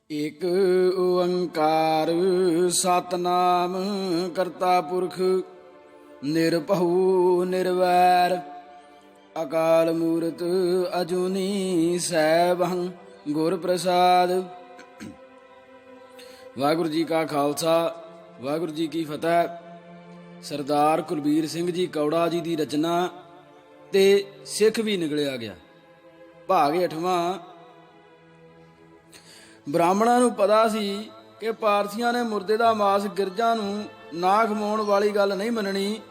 ਇਕ ਓੰਕਾਰ ਸਤਨਾਮ ਕਰਤਾ ਪੁਰਖ ਨਿਰਭਉ ਨਿਰਵੈਰ ਅਕਾਲ ਮੂਰਤ ਅਜੂਨੀ ਸੈਭੰ ਗੁਰ ਪ੍ਰਸਾਦ। ਵਾਹਿਗੁਰੂ ਜੀ ਕਾ ਖਾਲਸਾ ਵਾਹਿਗੁਰੂ ਜੀ ਕੀ ਫਤਿਹ। ਸਰਦਾਰ ਕੁਲਬੀਰ ਸਿੰਘ ਜੀ ਕੌੜਾ ਜੀ ਦੀ ਰਚਨਾ ਤੇ ਸਿੱਖ ਵੀ ਨਿਕਲਿਆ ਗਿਆ। ਭਾਗ 8ਵਾਂ। ਬ੍ਰਾਹਮਣਾਂ ਨੂੰ ਪਤਾ ਸੀ ਕਿ ਪਾਰਸੀਆਂ ਨੇ ਮੁਰਦੇ ਦਾ ਮਾਸ ਗਿਰਜਾਂ ਨੂੰ ਨਾ ਖਵਾਉਣ ਵਾਲੀ ਗੱਲ ਨਹੀਂ ਮੰਨਣੀ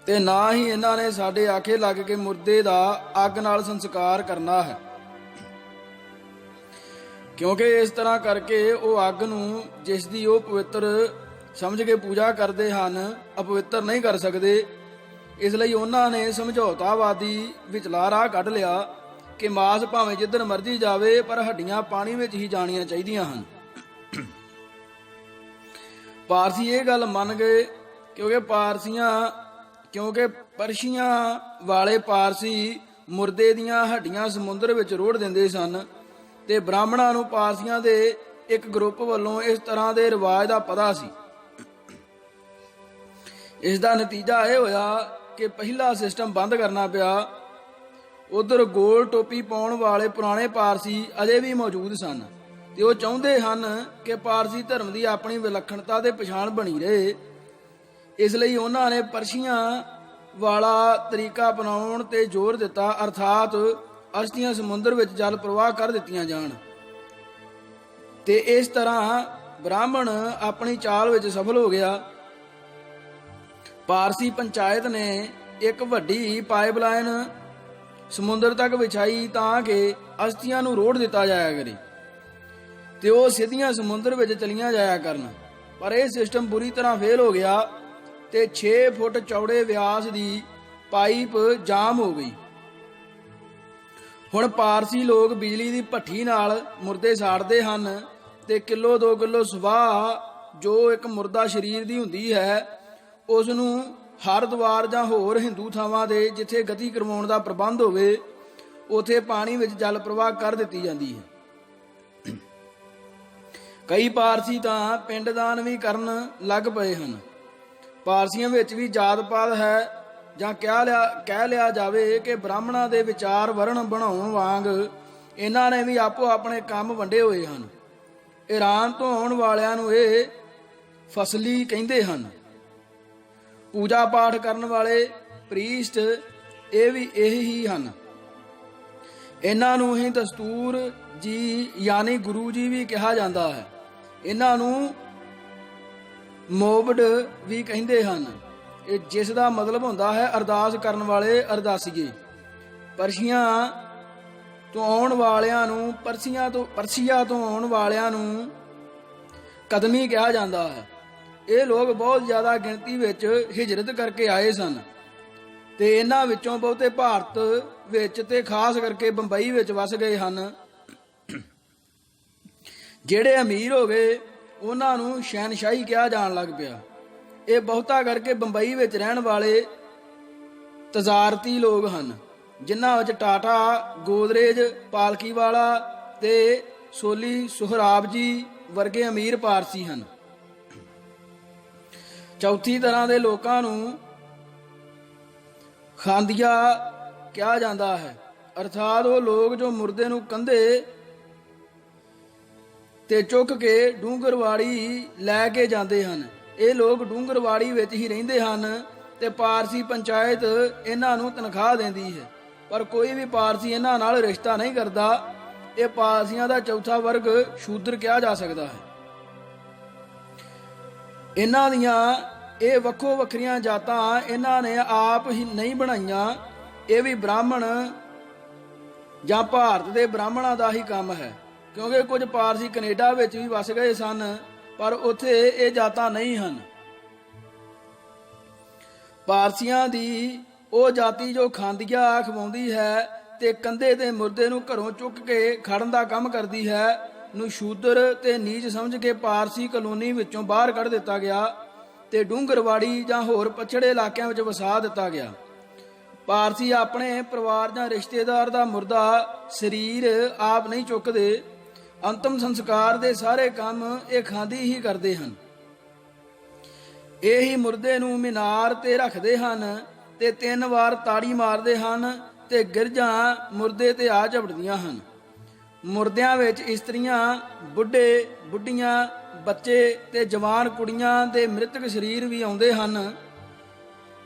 ਤੇ ਨਾ ਹੀ ਇਹਨਾਂ ਨੇ ਸਾਡੇ ਆਖੇ ਲੱਗ ਕੇ ਮੁਰਦੇ ਦਾ ਅੱਗ ਨਾਲ ਸੰਸਕਾਰ ਕਰਨਾ ਹੈ, ਕਿਉਂਕਿ ਇਸ ਤਰ੍ਹਾਂ ਕਰਕੇ ਉਹ ਅੱਗ ਨੂੰ ਜਿਸ ਦੀ ਉਹ ਪਵਿੱਤਰ ਸਮਝ ਕੇ ਪੂਜਾ ਕਰਦੇ ਹਨ ਅਪਵਿੱਤਰ ਨਹੀਂ ਕਰ ਸਕਦੇ। ਇਸ ਲਈ ਉਹਨਾਂ ਨੇ ਸਮਝੌਤਾਵਾਦੀ ਵਿਚਲਾ ਰਾਹ ਕੱਢ ਲਿਆ ਕਿ ਮਾਸ ਭਾਵੇਂ ਜਿੱਧਰ ਮਰਜ਼ੀ ਜਾਵੇ ਪਰ ਹੱਡੀਆਂ ਪਾਣੀ ਵਿੱਚ ਹੀ ਜਾਣੀਆਂ ਚਾਹੀਦੀਆਂ ਹਨ। ਪਾਰਸੀ ਇਹ ਗੱਲ ਮੰਨ ਗਏ ਕਿਉਂਕਿ ਪਰਸ਼ੀਆਂ ਵਾਲੇ ਪਾਰਸੀ ਮੁਰਦੇ ਦੀਆਂ ਹੱਡੀਆਂ ਸਮੁੰਦਰ ਵਿੱਚ ਰੋੜ ਦਿੰਦੇ ਸਨ ਤੇ ਬ੍ਰਾਹਮਣਾਂ ਨੂੰ ਪਾਰਸੀਆਂ ਦੇ ਇੱਕ ਗਰੁੱਪ ਵੱਲੋਂ ਇਸ ਤਰ੍ਹਾਂ ਦੇ ਰਿਵਾਜ ਦਾ ਪਤਾ ਸੀ। ਇਸ ਦਾ ਨਤੀਜਾ ਇਹ ਹੋਇਆ ਕਿ ਪਹਿਲਾ ਸਿਸਟਮ ਬੰਦ ਕਰਨਾ ਪਿਆ। ਉਧਰ ਗੋਲ ਟੋਪੀ ਪਾਉਣ ਵਾਲੇ ਪੁਰਾਣੇ ਪਾਰਸੀ ਅਜੇ ਵੀ ਮੌਜੂਦ ਸਨ ਤੇ ਉਹ ਚਾਹੁੰਦੇ ਹਨ ਕਿ ਪਾਰਸੀ ਧਰਮ ਦੀ ਆਪਣੀ ਵਿਲੱਖਣਤਾ ਤੇ ਪਛਾਣ ਬਣੀ ਰਹੇ। ਇਸ ਲਈ ਉਹਨਾਂ ਨੇ ਪਰਸ਼ੀਆਂ ਵਾਲਾ ਤਰੀਕਾ ਅਪਣਾਉਣ ਤੇ ਜ਼ੋਰ ਦਿੱਤਾ, ਅਰਥਾਤ ਅਸਥੀਆਂ ਸਮੁੰਦਰ ਵਿੱਚ ਜਲ ਪ੍ਰਵਾਹ ਕਰ ਦਿੱਤੀਆਂ ਜਾਣ ਤੇ ਇਸ ਤਰ੍ਹਾਂ ਬ੍ਰਾਹਮਣ ਆਪਣੀ ਚਾਲ ਵਿੱਚ ਸਫਲ ਹੋ ਗਿਆ। ਪਾਰਸੀ ਪੰਚਾਇਤ ਨੇ ਇੱਕ ਵੱਡੀ ਪਾਈਪਲਾਈਨ ਸਮੁੰਦਰ ਤੱਕ ਵਿਛਾਈ ਤਾਂ ਕਿ ਅਸਥੀਆਂ ਨੂੰ ਰੋੜ ਦਿੱਤਾ ਜਾਇਆ ਕਰੇ ਤੇ ਉਹ ਸਿੱਧੀਆਂ ਸਮੁੰਦਰ ਵਿੱਚ ਚਲੀਆਂ ਜਾਇਆ ਕਰਨ। ਪਰ ਇਹ ਸਿਸਟਮ ਬੁਰੀ ਤਰ੍ਹਾਂ ਫੇਲ ਹੋ ਗਿਆ ਤੇ 6 ਫੁੱਟ ਚੌੜੇ ਵਿਆਸ ਦੀ ਪਾਈਪ ਜਾਮ ਹੋ ਗਈ। ਹੁਣ ਪਾਰਸੀ ਲੋਕ ਬਿਜਲੀ ਦੀ ਭੱਠੀ ਨਾਲ ਮੁਰਦੇ ਸਾੜਦੇ ਹਨ ਤੇ ਕਿਲੋ 2 ਕਿਲੋ ਸਵਾਹ ਜੋ ਇੱਕ ਮੁਰਦਾ ਸਰੀਰ ਦੀ ਹੁੰਦੀ ਹੈ ਉਸ ਨੂੰ ਹਰਦੁਆਰ ਜਾਂ ਹੋਰ ਹਿੰਦੂ ਥਾਵਾਂ ਦੇ ਜਿੱਥੇ ਗਤੀ ਕਰਵਾਉਣ ਦਾ ਪ੍ਰਬੰਧ ਹੋਵੇ ਉਥੇ ਪਾਣੀ ਵਿੱਚ ਜਲ ਪ੍ਰਵਾਹ ਕਰ ਦਿੱਤੀ ਜਾਂਦੀ ਹੈ। ਕਈ ਪਾਰਸੀ ਤਾਂ ਪਿੰਡਦਾਨ ਵੀ ਕਰਨ ਲੱਗ ਪਏ ਹਨ। ਪਾਰਸੀਆਂ ਵਿੱਚ ਵੀ ਜਾਤ ਪਾਤ ਹੈ ਜਾਂ ਕਹਿ ਲਿਆ ਜਾਵੇ ਕਿ ਬ੍ਰਾਹਮਣਾਂ ਦੇ ਵਿਚਾਰ ਵਰਣ ਬਣਾਉਣ ਵਾਂਗ ਇਹਨਾਂ ਨੇ ਵੀ ਆਪੋ ਆਪਣੇ ਕੰਮ ਵੰਡੇ ਹੋਏ ਹਨ। ਈਰਾਨ ਤੋਂ ਆਉਣ ਵਾਲਿਆਂ ਨੂੰ ਇਹ ਫਸਲੀ ਕਹਿੰਦੇ ਹਨ। ਪੂਜਾ ਪਾਠ ਕਰਨ ਵਾਲੇ ਪ੍ਰੀਸਟ ਇਹ ਵੀ ਇਹੀ ਹਨ। ਇਹਨਾਂ ਨੂੰ ਹੀ ਦਸਤੂਰ ਜੀ ਯਾਨੀ ਗੁਰੂ ਜੀ ਵੀ ਕਿਹਾ ਜਾਂਦਾ ਹੈ। ਇਹਨਾਂ ਨੂੰ ਮੋਬਡ ਵੀ ਕਹਿੰਦੇ ਹਨ, ਇਹ ਜਿਸ ਦਾ ਮਤਲਬ ਹੁੰਦਾ ਹੈ ਅਰਦਾਸ ਕਰਨ ਵਾਲੇ ਅਰਦਾਸੀਏ। ਪਰਸ਼ੀਆ ਤੋਂ ਆਉਣ ਵਾਲਿਆਂ ਨੂੰ ਪਰਸੀਆ ਤੋਂ ਆਉਣ ਵਾਲਿਆਂ ਨੂੰ ਕਦਮੀ ਕਿਹਾ ਜਾਂਦਾ ਹੈ। ਇਹ ਲੋਕ ਬਹੁਤ ਜ਼ਿਆਦਾ ਗਿਣਤੀ ਵਿੱਚ ਹਿਜਰਤ ਕਰਕੇ ਆਏ ਸਨ ਤੇ ਇਹਨਾਂ ਵਿੱਚੋਂ ਬਹੁਤੇ ਭਾਰਤ ਵਿੱਚ ਤੇ ਖਾਸ ਕਰਕੇ ਬੰਬਈ ਵਿੱਚ ਵਸ ਗਏ ਹਨ। ਜਿਹੜੇ ਅਮੀਰ ਹੋ ਗਏ ਉਹਨਾਂ ਨੂੰ ਸ਼ਹਿਨਸ਼ਾਹੀ ਕਿਹਾ ਜਾਣ ਲੱਗ ਪਿਆ। ਇਹ ਬਹੁਤਾ ਕਰਕੇ ਬੰਬਈ ਵਿੱਚ ਰਹਿਣ ਵਾਲੇ ਤਜ਼ਾਰਤੀ ਲੋਕ ਹਨ, ਜਿਨ੍ਹਾਂ ਵਿੱਚ ਟਾਟਾ, ਗੋਦਰੇਜ, ਪਾਲਕੀਵਾਲਾ ਤੇ ਸੋਲੀ ਸੁਹਰਾਬ ਜੀ ਵਰਗੇ ਅਮੀਰ ਪਾਰਸੀ ਹਨ। ਚੌਥੀ ਤਰ੍ਹਾਂ ਦੇ ਲੋਕਾਂ ਨੂੰ ਖਾਂਦੀਆ ਕਿਹਾ ਜਾਂਦਾ ਹੈ, ਅਰਥਾਤ ਉਹ ਲੋਕ ਜੋ ਮੁਰਦੇ ਨੂੰ ਕੰਧੇ ਤੇ ਚੁੱਕ ਕੇ ਡੂੰਗਰਵਾੜੀ ਲੈ ਕੇ ਜਾਂਦੇ ਹਨ। ਇਹ ਲੋਕ ਡੂੰਗਰਵਾੜੀ ਵਿੱਚ ਹੀ ਰਹਿੰਦੇ ਹਨ ਤੇ ਪਾਰਸੀ ਪੰਚਾਇਤ ਇਹਨਾਂ ਨੂੰ ਤਨਖਾਹ ਦਿੰਦੀ ਹੈ, ਪਰ ਕੋਈ ਵੀ ਪਾਰਸੀ ਇਹਨਾਂ ਨਾਲ ਰਿਸ਼ਤਾ ਨਹੀਂ ਕਰਦਾ। ਇਹ ਪਾਰਸੀਆਂ ਦਾ ਚੌਥਾ ਵਰਗ ਸ਼ੂਦਰ ਕਿਹਾ ਜਾ ਸਕਦਾ ਹੈ। ਇਹਨਾਂ ਦੀਆਂ ਇਹ ਵੱਖੋ ਵੱਖਰੀਆਂ ਜਾਤਾਂ ਇਹਨਾਂ ਨੇ ਆਪ ਹੀ ਨਹੀਂ ਬਣਾਈਆਂ। ਇਹ ਵੀ ਬ੍ਰਾਹਮਣ ਜਾਂ ਭਾਰਤ ਦੇ ਬ੍ਰਾਹਮਣਾਂ ਦਾ ਹੀ ਕੰਮ ਹੈ, ਕਿਉਂਕਿ ਕੁਝ ਪਾਰਸੀ ਕੈਨੇਡਾ ਵਿੱਚ ਵੀ ਵਸ ਗਏ ਸਨ ਪਰ ਉੱਥੇ ਇਹ ਜਾਤਾਂ ਨਹੀਂ ਹਨ। ਪਾਰਸੀਆਂ ਦੀ ਉਹ ਜਾਤੀ ਜੋ ਖਾਂਦੀਆ ਖਵਾਉਂਦੀ ਹੈ ਤੇ ਕੰਧੇ ਤੇ ਮੁਰਦੇ ਨੂੰ ਘਰੋਂ ਚੁੱਕ ਕੇ ਖੜਨ ਦਾ ਕੰਮ ਕਰਦੀ ਹੈ ਨੂੰ ਸ਼ੂਦਰ ਤੇ ਨੀਚ ਸਮਝ ਕੇ ਪਾਰਸੀ ਕਲੋਨੀ ਵਿੱਚੋਂ ਬਾਹਰ ਕੱਢ ਦਿੱਤਾ ਗਿਆ ਤੇ ਡੂੰਗਰਵਾੜੀ ਜਾਂ ਹੋਰ ਪਛੜੇ ਇਲਾਕਿਆਂ ਵਿੱਚ ਵਸਾ ਦਿੱਤਾ ਗਿਆ। ਪਾਰਸੀ ਆਪਣੇ ਪਰਿਵਾਰ ਜਾਂ ਰਿਸ਼ਤੇਦਾਰ ਦਾ ਮੁਰਦਾ ਸਰੀਰ ਆਪ ਨਹੀਂ ਚੁੱਕਦੇ, ਅੰਤਮ ਸੰਸਕਾਰ ਦੇ ਸਾਰੇ ਕੰਮ ਇਹ ਖਾਂਦੀ ਹੀ ਕਰਦੇ ਹਨ। ਇਹ ਹੀ ਮੁਰਦੇ ਨੂੰ ਮੀਨਾਰ ਤੇ ਰੱਖਦੇ ਹਨ ਤੇ 3 ਵਾਰ ਤਾੜੀ ਮਾਰਦੇ ਹਨ ਤੇ ਗਿਰਜਾਂ ਮੁਰਦੇ ਤੇ ਆ ਝਪਟਦੀਆਂ ਹਨ। ਮੁਰਦਿਆਂ ਵਿੱਚ ਇਸਤਰੀਆਂ, ਬੁੱਢੇ, ਬੁੱਢੀਆਂ, ਬੱਚੇ ਤੇ ਜਵਾਨ ਕੁੜੀਆਂ ਦੇ ਮ੍ਰਿਤਕ ਸਰੀਰ ਵੀ ਆਉਂਦੇ ਹਨ।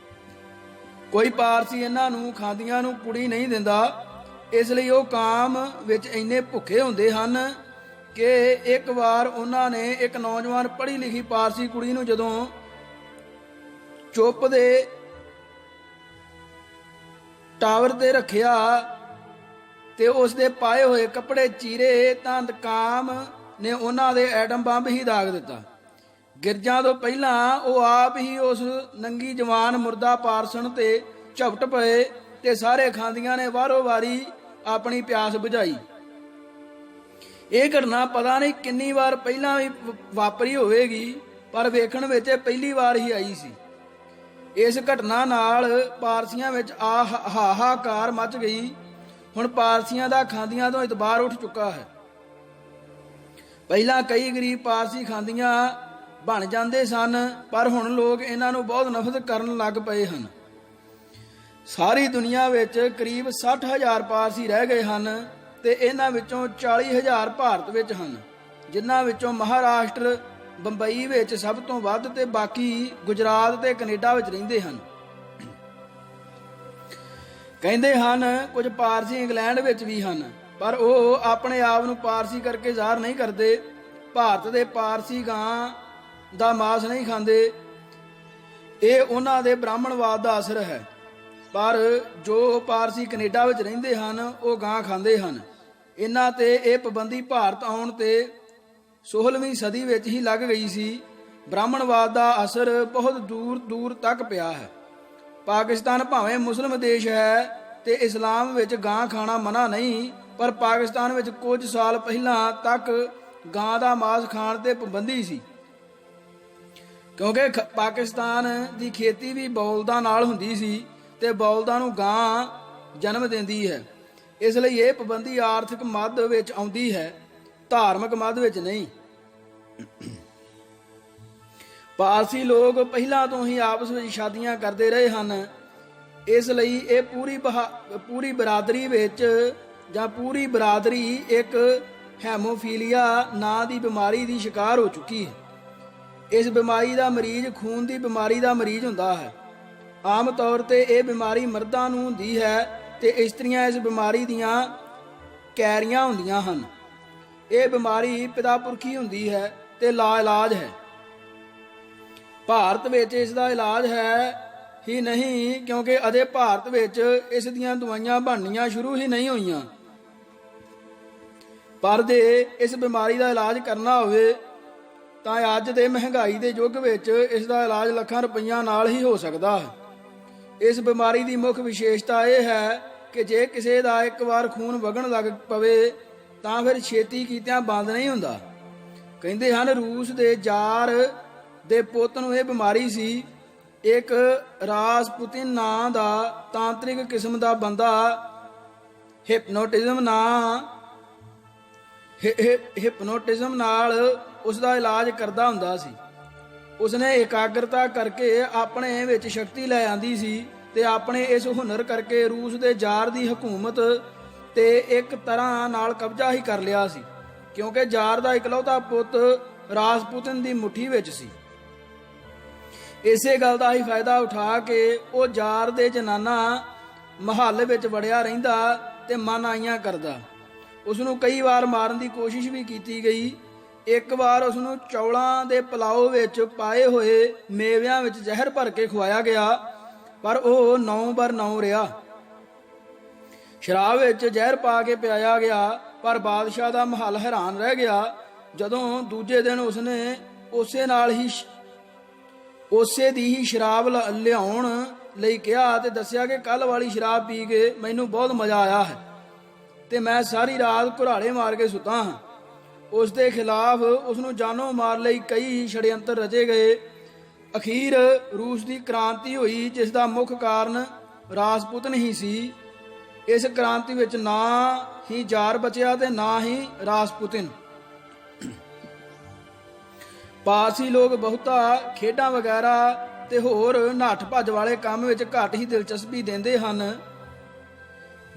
ਕੋਈ ਪਾਰਸੀ ਇਹਨਾਂ ਨੂੰ ਖਾਂਦੀਆਂ ਨੂੰ ਕੁੜੀ ਨਹੀਂ ਦਿੰਦਾ, ਇਸ ਲਈ ਉਹ ਕਾਮ ਵਿੱਚ ਇੰਨੇ ਭੁੱਖੇ ਹੁੰਦੇ ਹਨ ਕਿ ਇੱਕ ਵਾਰ ਉਹਨਾਂ ਨੇ ਇੱਕ ਨੌਜਵਾਨ ਪੜ੍ਹੀ ਲਿਖੀ ਪਾਰਸੀ ਕੁੜੀ ਨੂੰ ਜਦੋਂ ਚੁੱਪ ਦੇ ਟਾਵਰ ਤੇ ਰੱਖਿਆ ਤੇ ਉਸ ਦੇ ਪਾਏ ਹੋਏ ਕੱਪੜੇ ਚੀਰੇ ਤਾਂ ਕਾਮ ਨੇ ਉਹਨਾਂ ਦੇ ਐਟਮ ਬੰਬ ਹੀ ਦਾਗ ਦਿੱਤਾ। ਗਿਰਜਾਂ ਤੋਂ ਪਹਿਲਾਂ ਉਹ ਆਪ ਹੀ ਉਸ ਨੰਗੀ ਜਵਾਨ ਮੁਰਦਾ ਪਾਰਸਣ ਤੇ ਝਪਟ ਪਏ ਤੇ ਸਾਰੇ ਖਾਂਦੀਆਂ ਨੇ ਵਾਰੋ ਵਾਰੀ ਆਪਣੀ ਪਿਆਸ ਬੁਝਾਈ। ਇਹ ਘਟਨਾ ਪਤਾ ਨਹੀਂ ਕਿੰਨੀ ਵਾਰ ਪਹਿਲਾਂ ਵੀ ਵਾਪਰੀ ਹੋਵੇਗੀ, ਪਰ ਵੇਖਣ ਵਿੱਚ ਪਹਿਲੀ ਵਾਰ ਹੀ ਆਈ ਸੀ। ਇਸ ਘਟਨਾ ਨਾਲ ਪਾਰਸੀਆਂ ਵਿੱਚ ਹਾਹਾਕਾਰ ਮਚ ਗਈ। ਹੁਣ ਪਾਰਸੀਆਂ ਦਾ ਖਾਂਦੀਆਂ ਤੋਂ ਇਤਬਾਰ ਉੱਠ ਚੁੱਕਾ ਹੈ। ਪਹਿਲਾਂ ਕਈ ਗਰੀਬ ਪਾਰਸੀ ਖਾਂਦੀਆਂ ਬਣ ਜਾਂਦੇ ਸਨ, ਪਰ ਹੁਣ ਲੋਕ ਇਹਨਾਂ ਨੂੰ ਬਹੁਤ ਨਫ਼ਰਤ ਕਰਨ ਲੱਗ ਪਏ ਹਨ। ਸਾਰੀ ਦੁਨੀਆ ਵਿੱਚ ਕਰੀਬ 60,000 ਪਾਰਸੀ ਰਹਿ ਗਏ ਹਨ ਤੇ ਇਹਨਾਂ ਵਿੱਚੋਂ 40,000 ਭਾਰਤ ਵਿੱਚ ਹਨ, ਜਿਨ੍ਹਾਂ ਵਿੱਚੋਂ ਮਹਾਰਾਸ਼ਟਰ, ਬੰਬਈ ਵਿੱਚ ਸਭ ਤੋਂ ਵੱਧ ਤੇ ਬਾਕੀ ਗੁਜਰਾਤ ਤੇ ਕੈਨੇਡਾ ਵਿੱਚ ਰਹਿੰਦੇ ਹਨ। ਕਹਿੰਦੇ ਹਨ ਕੁਝ ਪਾਰਸੀ ਇੰਗਲੈਂਡ ਵਿੱਚ ਵੀ ਹਨ, ਪਰ ਉਹ ਆਪਣੇ ਆਪ ਨੂੰ ਪਾਰਸੀ ਕਰਕੇ ਜ਼ਾਹਰ ਨਹੀਂ ਕਰਦੇ। ਭਾਰਤ ਦੇ ਪਾਰਸੀ ਗਾਂ ਦਾ ਮਾਸ ਨਹੀਂ ਖਾਂਦੇ, ਇਹ ਉਹਨਾਂ ਦੇ ਬ੍ਰਾਹਮਣਵਾਦ ਦਾ ਅਸਰ ਹੈ। ਪਰ ਜੋ ਪਾਰਸੀ ਕੈਨੇਡਾ ਵਿੱਚ ਰਹਿੰਦੇ ਹਨ ਉਹ ਗਾਂ ਖਾਂਦੇ ਹਨ। ਇਹਨਾਂ ਤੇ ਇਹ ਪਾਬੰਦੀ ਭਾਰਤ ਆਉਣ ਤੇ 16ਵੀਂ ਸਦੀ ਵਿੱਚ ਹੀ ਲੱਗ ਗਈ ਸੀ। ਬ੍ਰਾਹਮਣਵਾਦ ਦਾ ਅਸਰ ਬਹੁਤ ਦੂਰ ਦੂਰ ਤੱਕ ਪਿਆ ਹੈ। ਪਾਕਿਸਤਾਨ ਭਾਵੇਂ ਮੁਸਲਿਮ ਦੇਸ਼ ਹੈ ਤੇ ਇਸਲਾਮ ਵਿੱਚ ਗਾਂ ਖਾਣਾ ਮਨਾ ਨਹੀਂ, ਪਰ ਪਾਕਿਸਤਾਨ ਵਿੱਚ ਕੁਝ ਸਾਲ ਪਹਿਲਾਂ ਤੱਕ ਗਾਂ ਦਾ ਮਾਸ ਖਾਣ ਤੇ ਪਾਬੰਦੀ ਸੀ, ਕਿਉਂਕਿ ਪਾਕਿਸਤਾਨ ਦੀ ਖੇਤੀ ਵੀ ਬੌਲਦਾਂ ਨਾਲ ਹੁੰਦੀ ਸੀ ਤੇ ਬੌਲਦਾਂ ਨੂੰ ਗਾਂ ਜਨਮ ਦਿੰਦੀ ਹੈ। ਇਸ ਲਈ ਇਹ ਪਾਬੰਦੀ ਆਰਥਿਕ ਮੱਧ ਵਿੱਚ ਆਉਂਦੀ ਹੈ, ਧਾਰਮਿਕ ਮੱਧ ਵਿੱਚ ਨਹੀਂ। ਪਾਰਸੀ ਲੋਕ ਪਹਿਲਾਂ ਤੋਂ ਹੀ ਆਪਸ ਵਿੱਚ ਸ਼ਾਦੀਆਂ ਕਰਦੇ ਰਹੇ ਹਨ, ਇਸ ਲਈ ਇਹ ਪੂਰੀ ਬਰਾਦਰੀ ਵਿੱਚ ਜਾਂ ਪੂਰੀ ਬਰਾਦਰੀ ਇੱਕ ਹੈਮੋਫੀਲੀਆ ਨਾਂ ਦੀ ਬਿਮਾਰੀ ਦੀ ਸ਼ਿਕਾਰ ਹੋ ਚੁੱਕੀ ਹੈ। ਇਸ ਬਿਮਾਰੀ ਦਾ ਮਰੀਜ਼ ਖੂਨ ਦੀ ਬਿਮਾਰੀ ਦਾ ਮਰੀਜ਼ ਹੁੰਦਾ ਹੈ। ਆਮ ਤੌਰ ਤੇ ਇਹ ਬਿਮਾਰੀ ਮਰਦਾਂ ਨੂੰ ਹੁੰਦੀ ਹੈ ਤੇ ਇਸਤਰੀਆਂ ਇਸ ਬਿਮਾਰੀ ਦੀਆਂ ਕੈਰੀਆਂ ਹੁੰਦੀਆਂ ਹਨ। ਇਹ ਬਿਮਾਰੀ ਪਿਤਾ ਪੁਰਖੀ ਹੁੰਦੀ ਹੈ ਤੇ ਲਾ ਇਲਾਜ ਹੈ। ਭਾਰਤ ਵਿੱਚ ਇਸ ਦਾ ਇਲਾਜ ਹੈ ਹੀ ਨਹੀਂ, ਕਿਉਂਕਿ ਅਜੇ ਭਾਰਤ ਵਿੱਚ ਇਸ ਦੀਆਂ ਦਵਾਈਆਂ ਬਣਨੀਆਂ ਸ਼ੁਰੂ ਹੀ ਨਹੀਂ ਹੋਈਆਂ। ਪਰ ਜੇ ਇਸ ਬਿਮਾਰੀ ਦਾ ਇਲਾਜ ਕਰਨਾ ਹੋਵੇ ਤਾਂ ਅੱਜ ਦੇ ਮਹਿੰਗਾਈ ਦੇ ਯੁੱਗ ਵਿੱਚ ਇਸ ਦਾ ਇਲਾਜ ਲੱਖਾਂ ਰੁਪਈਆਂ ਨਾਲ ਹੀ ਹੋ ਸਕਦਾ ਹੈ। ਇਸ ਬਿਮਾਰੀ ਦੀ ਮੁੱਖ ਵਿਸ਼ੇਸ਼ਤਾ ਇਹ ਹੈ ਕਿ ਜੇ ਕਿਸੇ ਦਾ ਇੱਕ ਵਾਰ ਖੂਨ ਵਗਣ ਲੱਗ ਪਵੇ ਤਾਂ ਫਿਰ ਛੇਤੀ ਕੀਤਿਆਂ ਬੰਦ ਨਹੀਂ ਹੁੰਦਾ। ਕਹਿੰਦੇ ਹਨ ਰੂਸ ਦੇ ਜ਼ਾਰ ਦੇ ਪੁੱਤ ਨੂੰ ਇਹ ਬਿਮਾਰੀ ਸੀ। ਇੱਕ ਰਾਸਪੁਤਿਨ ਨਾਂ ਦਾ ਤਾਂਤਰਿਕ ਕਿਸਮ ਦਾ ਬੰਦਾ ਹਿਪਨੋਟਿਜ਼ਮ ਨਾਲ ਉਸ ਦਾ ਇਲਾਜ ਕਰਦਾ ਹੁੰਦਾ ਸੀ। ਉਸਨੇ ਇਕਾਗਰਤਾ ਕਰਕੇ ਆਪਣੇ ਵਿੱਚ ਸ਼ਕਤੀ ਲੈ ਆਂਦੀ ਸੀ ਤੇ ਆਪਣੇ ਇਸ ਹੁਨਰ ਕਰਕੇ ਰੂਸ ਦੇ ਜ਼ਾਰ ਦੀ ਹਕੂਮਤ ਤੇ ਇੱਕ ਤਰ੍ਹਾਂ ਨਾਲ ਕਬਜ਼ਾ ਹੀ ਕਰ ਲਿਆ ਸੀ, ਕਿਉਂਕਿ ਜ਼ਾਰ ਦਾ ਇਕਲੌਤਾ ਪੁੱਤ ਰਾਸਪੁਤਿਨ ਦੀ ਮੁੱਠੀ ਵਿੱਚ ਸੀ। ਇਸੇ ਗੱਲ ਦਾ ਹੀ ਫਾਇਦਾ ਉਠਾ ਕੇ ਉਹ ਜ਼ਾਰ ਦੇ ਜਨਾਨਾ ਮਹੱਲ ਵਿੱਚ ਵੜਿਆ ਰਹਿੰਦਾ ਤੇ ਮਨਾਈਆਂ ਕਰਦਾ। ਉਸ ਨੂੰ ਕਈ ਵਾਰ ਮਾਰਨ ਦੀ ਕੋਸ਼ਿਸ਼ ਵੀ ਕੀਤੀ ਗਈ। ਇੱਕ ਵਾਰ ਉਸ ਨੂੰ ਚੌਲਾਂ ਦੇ ਪਲਾਓ ਵਿੱਚ ਪਾਏ ਹੋਏ ਮੇਵਿਆਂ ਵਿੱਚ ਜ਼ਹਿਰ ਭਰ ਕੇ ਖਵਾਇਆ ਗਿਆ, ਪਰ ਉਹ 9/9 ਰਿਹਾ। ਸ਼ਰਾਬ ਵਿੱਚ ਜ਼ਹਿਰ ਪਾ ਕੇ ਪਿਆਇਆ ਗਿਆ, ਪਰ ਬਾਦਸ਼ਾਹ ਦਾ ਮਹੱਲ ਹੈਰਾਨ ਰਹਿ ਗਿਆ। ਜਦੋਂ ਦੂਜੇ ਦਿਨ ਉਸਨੇ ਉਸੇ ਦੀ ਹੀ ਸ਼ਰਾਬ ਲਿਆਉਣ ਲਈ ਕਿਹਾ ਤੇ ਦੱਸਿਆ ਕਿ ਕੱਲ ਵਾਲੀ ਸ਼ਰਾਬ ਪੀ ਕੇ ਮੈਨੂੰ ਬਹੁਤ ਮਜ਼ਾ ਆਇਆ ਹੈ ਤੇ ਮੈਂ ਸਾਰੀ ਰਾਤ ਘੁਰਾੜੇ ਮਾਰ ਕੇ ਸੁੱਤਾ ਹਾਂ। ਉਸ ਦੇ ਖਿਲਾਫ ਉਸ ਨੂੰ ਜਾਨੋਂ ਮਾਰ ਲਈ ਕਈ ਛੜਯੰਤਰ ਰਚੇ ਗਏ। ਅਖੀਰ ਰੂਸ ਦੀ ਕ੍ਰਾਂਤੀ ਹੋਈ, ਜਿਸ ਦਾ ਮੁੱਖ ਕਾਰਨ ਰਾਸਪੁਤਨ ਹੀ ਸੀ। ਇਸ ਕ੍ਰਾਂਤੀ ਵਿੱਚ ਨਾ ਹੀ ਜ਼ਾਰ ਬਚਿਆ ਤੇ ਨਾ ਹੀ ਰਾਸਪੁਤਨ। ਪਾਰਸੀ ਲੋਕ ਬਹੁਤਾ ਖੇਡਾਂ ਵਗੈਰਾ ਤੇ ਹੋਰ ਨੱਠ ਭੱਜ ਵਾਲੇ ਕੰਮ ਵਿੱਚ ਘੱਟ ਹੀ ਦਿਲਚਸਪੀ ਦਿੰਦੇ ਹਨ।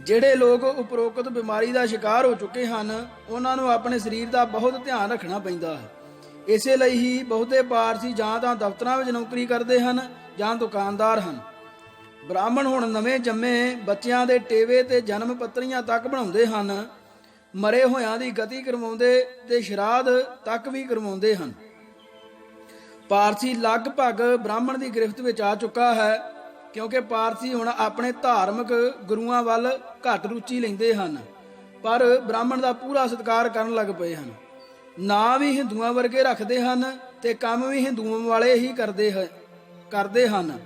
ਜਿਹੜੇ ਲੋਕ ਉਪਰੋਕਤ ਬਿਮਾਰੀ ਦਾ ਸ਼ਿਕਾਰ ਹੋ ਚੁੱਕੇ ਹਨ, ਉਹਨਾਂ ਨੂੰ ਆਪਣੇ ਸਰੀਰ ਦਾ ਬਹੁਤ ਧਿਆਨ ਰੱਖਣਾ ਪੈਂਦਾ ਹੈ। ਇਸੇ ਲਈ ਹੀ ਬਹੁਤੇ ਪਾਰਸੀ ਜਾਂ ਤਾਂ ਦਫ਼ਤਰਾਂ ਵਿੱਚ ਨੌਕਰੀ ਕਰਦੇ ਹਨ ਜਾਂ ਦੁਕਾਨਦਾਰ ਹਨ। ਬ੍ਰਾਹਮਣ ਹੁਣ ਨਵੇਂ ਜੰਮੇ ਬੱਚਿਆਂ ਦੇ ਟੇਵੇ ਤੇ ਜਨਮ ਪੱਤਰੀਆਂ ਤੱਕ ਬਣਾਉਂਦੇ ਹਨ, ਮਰੇ ਹੋਇਆਂ ਦੀ ਗਤੀ ਕਰਵਾਉਂਦੇ ਤੇ ਸ਼ਰਾਧ ਤੱਕ ਵੀ ਕਰਵਾਉਂਦੇ ਹਨ। ਪਾਰਸੀ ਲਗਭਗ ਬ੍ਰਾਹਮਣ ਦੀ ਗ੍ਰਿਫਤ ਵਿੱਚ ਆ ਚੁੱਕਾ ਹੈ, ਕਿਉਂਕਿ ਪਾਰਸੀ ਹੁਣ ਆਪਣੇ ਧਾਰਮਿਕ ਗੁਰੂਆਂ ਵੱਲ ਘੱਟ ਰੁਚੀ ਲੈਂਦੇ ਹਨ, ਪਰ ਬ੍ਰਾਹਮਣ ਦਾ ਪੂਰਾ ਸਤਿਕਾਰ ਕਰਨ ਲੱਗ ਪਏ ਹਨ। ਨਾਂ ਵੀ ਹਿੰਦੂਆਂ ਵਰਗੇ ਰੱਖਦੇ ਹਨ ਤੇ ਕੰਮ ਵੀ ਹਿੰਦੂਆਂ ਵਾਲੇ ਹੀ ਕਰਦੇ ਹਨ।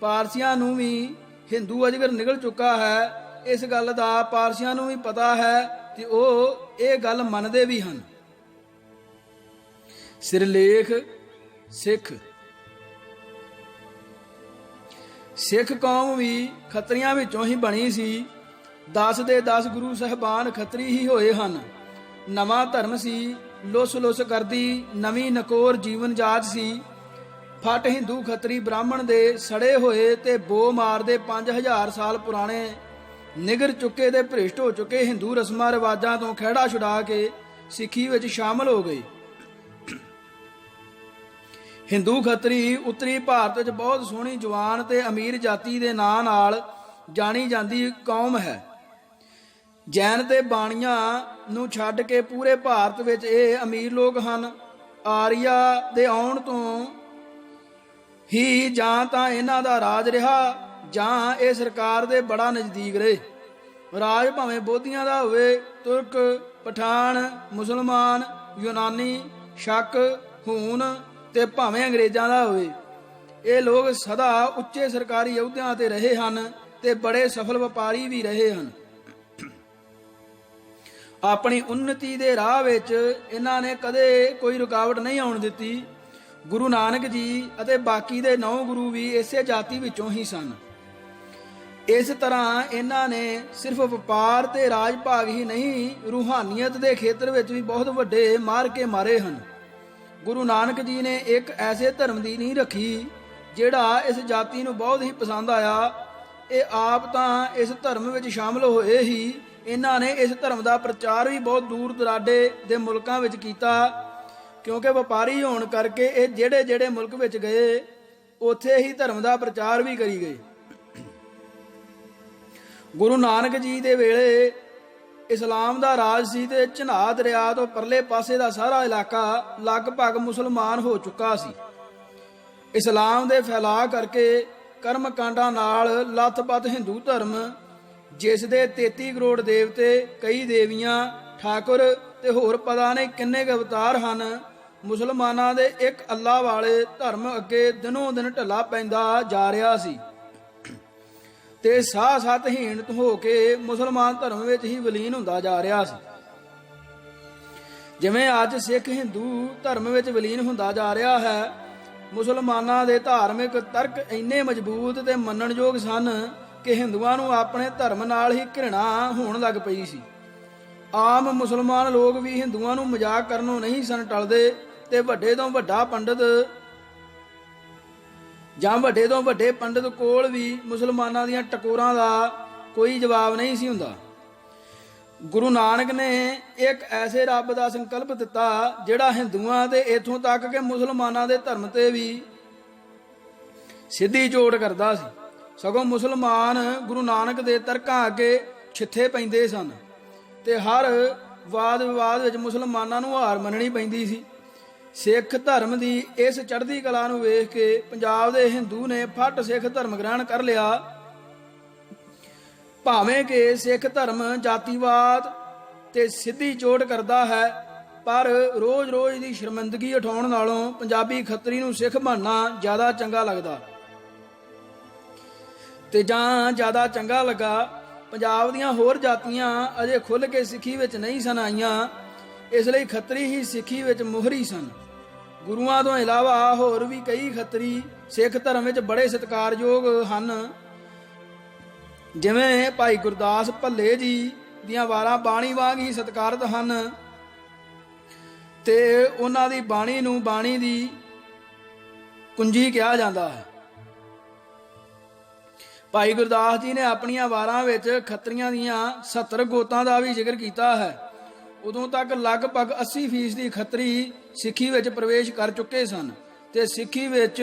ਪਾਰਸੀਆਂ ਨੂੰ ਵੀ ਹਿੰਦੂ ਅਜਗਰ ਨਿਕਲ ਚੁੱਕਾ ਹੈ। ਇਸ ਗੱਲ ਦਾ ਪਾਰਸੀਆਂ ਨੂੰ ਵੀ ਪਤਾ ਹੈ ਤੇ ਉਹ ਇਹ ਗੱਲ ਮੰਨਦੇ ਵੀ ਹਨ। ਸਿਰਲੇਖ ਸਿੱਖ ਕੌਮ ਵੀ ਖੱਤਰੀਆਂ ਵਿੱਚੋਂ ਹੀ ਬਣੀ ਸੀ। 10 ਦੇ 10 ਗੁਰੂ ਸਾਹਿਬਾਨ ਖੱਤਰੀ ਹੀ ਹੋਏ ਹਨ। ਨਵਾਂ ਧਰਮ ਸੀ, ਲੁੱਸ ਕਰਦੀ ਨਵੀਂ ਨਕੋਰ ਜੀਵਨ ਜਾਚ ਸੀ। ਫੱਟ ਹਿੰਦੂ ਖੱਤਰੀ ਬ੍ਰਾਹਮਣ ਦੇ ਸੜੇ ਹੋਏ ਤੇ ਬੋ ਮਾਰਦੇ 5000 ਸਾਲ ਪੁਰਾਣੇ ਨਿਗਰ ਚੁੱਕੇ ਤੇ ਭ੍ਰਿਸ਼ਟ ਹੋ ਚੁੱਕੇ ਹਿੰਦੂ ਰਸਮਾਂ ਰਿਵਾਜਾਂ ਤੋਂ ਖਹਿੜਾ ਛੁਡਾ ਕੇ ਸਿੱਖੀ ਵਿੱਚ ਸ਼ਾਮਲ ਹੋ ਗਏ। ਹਿੰਦੂ ਖੱਤਰੀ ਉੱਤਰੀ ਭਾਰਤ ਵਿੱਚ ਬਹੁਤ ਸੋਹਣੀ ਜਵਾਨ ਤੇ ਅਮੀਰ ਜਾਤੀ ਦੇ ਨਾਂ ਨਾਲ ਜਾਣੀ ਜਾਂਦੀ ਕੌਮ ਹੈ। ਜੈਨ ਤੇ ਬਾਣੀਆਂ ਨੂੰ ਛੱਡ ਕੇ ਪੂਰੇ ਭਾਰਤ ਵਿੱਚ ਇਹ ਅਮੀਰ ਲੋਕ ਹਨ। ਆਰੀਆ ਦੇ ਆਉਣ ਤੋਂ ਹੀ ਜਾਂ ਤਾਂ ਇਹਨਾਂ ਦਾ ਰਾਜ ਰਿਹਾ ਜਾਂ ਇਹ ਸਰਕਾਰ ਦੇ ਬੜਾ ਨਜ਼ਦੀਕ ਰਹੇ। ਰਾਜ ਭਾਵੇਂ ਬੋਧੀਆਂ ਦਾ ਹੋਵੇ, ਤੁਰਕ, ਪਠਾਨ, ਮੁਸਲਮਾਨ, ਯੂਨਾਨੀ, ਸ਼ਕ, ਹੂਣ ਤੇ ਭਾਵੇਂ ਅੰਗਰੇਜ਼ਾਂ ਦਾ ਹੋਵੇ, ਇਹ ਲੋਕ ਸਦਾ ਉੱਚੇ ਸਰਕਾਰੀ ਅਹੁਦਿਆਂ ਤੇ ਰਹੇ ਹਨ ਤੇ ਬੜੇ ਸਫਲ ਵਪਾਰੀ ਵੀ ਰਹੇ ਹਨ। ਆਪਣੀ ਉન્નਤੀ ਦੇ ਰਾਹ ਵਿੱਚ ਇਹਨਾਂ ਨੇ ਕਦੇ ਕੋਈ ਰੁਕਾਵਟ ਨਹੀਂ ਆਉਣ ਦਿੱਤੀ। ਗੁਰੂ ਨਾਨਕ ਜੀ ਅਤੇ ਬਾਕੀ ਦੇ 9 ਗੁਰੂ ਵੀ ਇਸੇ ਜਾਤੀ ਵਿੱਚੋਂ ਹੀ ਸਨ। ਇਸ ਤਰ੍ਹਾਂ ਇਹਨਾਂ ਨੇ ਸਿਰਫ ਵਪਾਰ ਤੇ ਰਾਜ ਭਾਗ ਹੀ ਨਹੀਂ, ਰੂਹਾਨੀਅਤ ਦੇ ਖੇਤਰ ਵਿੱਚ ਵੀ ਬਹੁਤ ਵੱਡੇ ਮਾਰਕੇ ਮਾਰੇ ਹਨ। ਗੁਰੂ ਨਾਨਕ ਜੀ ਨੇ ਇੱਕ ਐਸੇ ਧਰਮ ਦੀ ਨੀਂਹ ਰੱਖੀ ਜਿਹੜਾ ਇਸ ਜਾਤੀ ਨੂੰ ਬਹੁਤ ਹੀ ਪਸੰਦ ਆਇਆ। ਇਹ ਆਪ ਤਾਂ ਇਸ ਧਰਮ ਵਿੱਚ ਸ਼ਾਮਲ ਹੋਏ ਹੀ, ਇਹਨਾਂ ਨੇ ਇਸ ਧਰਮ ਦਾ ਪ੍ਰਚਾਰ ਵੀ ਬਹੁਤ ਦੂਰ ਦੁਰਾਡੇ ਦੇ ਮੁਲਕਾਂ ਵਿੱਚ ਕੀਤਾ, ਕਿਉਂਕਿ ਵਪਾਰੀ ਹੋਣ ਕਰਕੇ ਇਹ ਜਿਹੜੇ ਮੁਲਕ ਵਿੱਚ ਗਏ ਉੱਥੇ ਹੀ ਧਰਮ ਦਾ ਪ੍ਰਚਾਰ ਵੀ ਕਰੀ ਗਏ। ਗੁਰੂ ਨਾਨਕ ਜੀ ਦੇ ਵੇਲੇ ਇਸਲਾਮ ਦਾ ਰਾਜ ਸੀ ਤੇ ਝਨਾਹ ਦਰਿਆ ਤੋਂ ਪਰਲੇ ਪਾਸੇ ਦਾ ਸਾਰਾ ਇਲਾਕਾ ਲਗਭਗ ਮੁਸਲਮਾਨ ਹੋ ਚੁੱਕਾ ਸੀ। ਇਸਲਾਮ ਦੇ ਫੈਲਾਅ ਕਰਕੇ ਕਰਮ ਕਾਂਡਾਂ ਨਾਲ ਲੱਥਪੱਥ ਹਿੰਦੂ ਧਰਮ, ਜਿਸ ਦੇ 33 ਕਰੋੜ ਦੇਵਤੇ, ਕਈ ਦੇਵੀਆਂ, ਠਾਕੁਰ ਤੇ ਹੋਰ ਪਤਾ ਨਹੀਂ ਕਿੰਨੇ ਕੁ ਅਵਤਾਰ ਹਨ, ਮੁਸਲਮਾਨਾਂ ਦੇ ਇੱਕ ਅੱਲਾ ਵਾਲੇ ਧਰਮ ਅੱਗੇ ਦਿਨੋਂ ਦਿਨ ਢਿੱਲਾ ਪੈਂਦਾ ਜਾ ਰਿਹਾ ਸੀ ਤੇ ਸਾਹ ਸਤਹੀਣ ਹੋ ਕੇ ਮੁਸਲਮਾਨ ਧਰਮ ਵਿੱਚ ਹੀ ਵਿਲੀਨ ਹੁੰਦਾ ਜਾ ਰਿਹਾ ਸੀ। ਜਿਵੇਂ ਅੱਜ ਸਿੱਖ ਹਿੰਦੂ ਧਰਮ ਵਿੱਚ ਵਿਲੀਨ ਹੁੰਦਾ ਜਾ ਰਿਹਾ ਹੈ, ਮੁਸਲਮਾਨਾਂ ਦੇ ਧਾਰਮਿਕ ਤਰਕ ਇੰਨੇ ਮਜ਼ਬੂਤ ਤੇ ਮੰਨਣਯੋਗ ਸਨ ਕਿ ਹਿੰਦੂਆਂ ਨੂੰ ਆਪਣੇ ਧਰਮ ਨਾਲ ਹੀ ਘਿਰਣਾ ਹੋਣ ਲੱਗ ਪਈ ਸੀ। ਆਮ ਮੁਸਲਮਾਨ ਲੋਕ ਵੀ ਹਿੰਦੂਆਂ ਨੂੰ ਮਜ਼ਾਕ ਕਰਨੋਂ ਨਹੀਂ ਸਨ ਟਲਦੇ ਤੇ ਵੱਡੇ ਤੋਂ ਵੱਡਾ ਪੰਡਤ ਜਾਂ ਵੱਡੇ ਤੋਂ ਵੱਡੇ ਪੰਡਤ ਕੋਲ ਵੀ ਮੁਸਲਮਾਨਾਂ ਦੀਆਂ ਟਕੋਰਾਂ ਦਾ ਕੋਈ ਜਵਾਬ ਨਹੀਂ ਸੀ ਹੁੰਦਾ। ਗੁਰੂ ਨਾਨਕ ਨੇ ਇੱਕ ਐਸੇ ਰੱਬ ਦਾ ਸੰਕਲਪ ਦਿੱਤਾ ਜਿਹੜਾ ਹਿੰਦੂਆਂ ਤੇ ਇਥੋਂ ਤੱਕ ਕਿ ਮੁਸਲਮਾਨਾਂ ਦੇ ਧਰਮ ਤੇ ਵੀ ਸਿੱਧੀ ਚੋਟ ਕਰਦਾ ਸੀ। ਸਗੋਂ ਮੁਸਲਮਾਨ ਗੁਰੂ ਨਾਨਕ ਦੇ ਤਰਕਾਂ ਅੱਗੇ ਛਿੱਥੇ ਪੈਂਦੇ ਸਨ ਤੇ ਹਰ ਵਾਦ ਵਿਵਾਦ ਵਿੱਚ ਮੁਸਲਮਾਨਾਂ ਨੂੰ ਹਾਰ ਮੰਨਣੀ ਪੈਂਦੀ ਸੀ। ਸਿੱਖ ਧਰਮ ਦੀ ਇਸ ਚੜ੍ਹਦੀ ਕਲਾ ਨੂੰ ਵੇਖ ਕੇ ਪੰਜਾਬ ਦੇ ਹਿੰਦੂ ਨੇ ਫੱਟ ਸਿੱਖ ਧਰਮ ਗ੍ਰਹਿਣ ਕਰ ਲਿਆ। ਭਾਵੇਂ ਕਿ ਸਿੱਖ ਧਰਮ ਜਾਤੀਵਾਦ ਤੇ ਸਿੱਧੀ ਚੋਟ ਕਰਦਾ ਹੈ, ਪਰ ਰੋਜ਼-ਰੋਜ਼ ਦੀ ਸ਼ਰਮਿੰਦਗੀ ਉਠਾਉਣ ਨਾਲੋਂ ਪੰਜਾਬੀ ਖੱਤਰੀ ਨੂੰ ਸਿੱਖ ਬਣਨਾ ਜ਼ਿਆਦਾ ਚੰਗਾ ਲੱਗਦਾ ਤੇ ਜਾਂ ਜ਼ਿਆਦਾ ਚੰਗਾ ਲੱਗਾ। ਪੰਜਾਬ ਦੀਆਂ ਹੋਰ ਜਾਤੀਆਂ ਅਜੇ ਖੁੱਲ੍ਹ ਕੇ ਸਿੱਖੀ ਵਿੱਚ ਨਹੀਂ ਸਨ ਆਈਆਂ, ਇਸ ਲਈ ਖੱਤਰੀ ਹੀ ਸਿੱਖੀ ਵਿੱਚ ਮੋਹਰੀ ਸਨ। ਗੁਰੂਆਂ ਤੋਂ ਇਲਾਵਾ ਹੋਰ ਵੀ ਕਈ ਖੱਤਰੀ ਸਿੱਖ ਧਰਮ ਵਿੱਚ ਬੜੇ ਸਤਿਕਾਰਯੋਗ ਹਨ, ਜਿਵੇਂ ਭਾਈ ਗੁਰਦਾਸ ਭੱਲੇ ਜੀ ਦੀਆਂ ਵਾਰਾਂ ਬਾਣੀ ਵਾਂਗ ਹੀ ਸਤਿਕਾਰਤ ਹਨ ਤੇ ਉਹਨਾਂ ਦੀ ਬਾਣੀ ਨੂੰ ਬਾਣੀ ਦੀ ਕੁੰਜੀ ਕਿਹਾ ਜਾਂਦਾ ਹੈ। ਭਾਈ ਗੁਰਦਾਸ ਜੀ ਨੇ ਆਪਣੀਆਂ ਵਾਰਾਂ ਵਿੱਚ ਖੱਤਰੀਆਂ ਦੀਆਂ 70 ਗੋਤਾਂ ਦਾ ਵੀ ਜ਼ਿਕਰ ਕੀਤਾ ਹੈ। ਉਦੋਂ ਤੱਕ ਲਗਭਗ 80% ਖੱਤਰੀ ਸਿੱਖੀ ਵਿੱਚ ਪ੍ਰਵੇਸ਼ ਕਰ ਚੁੱਕੇ ਸਨ ਤੇ ਸਿੱਖੀ ਵਿੱਚ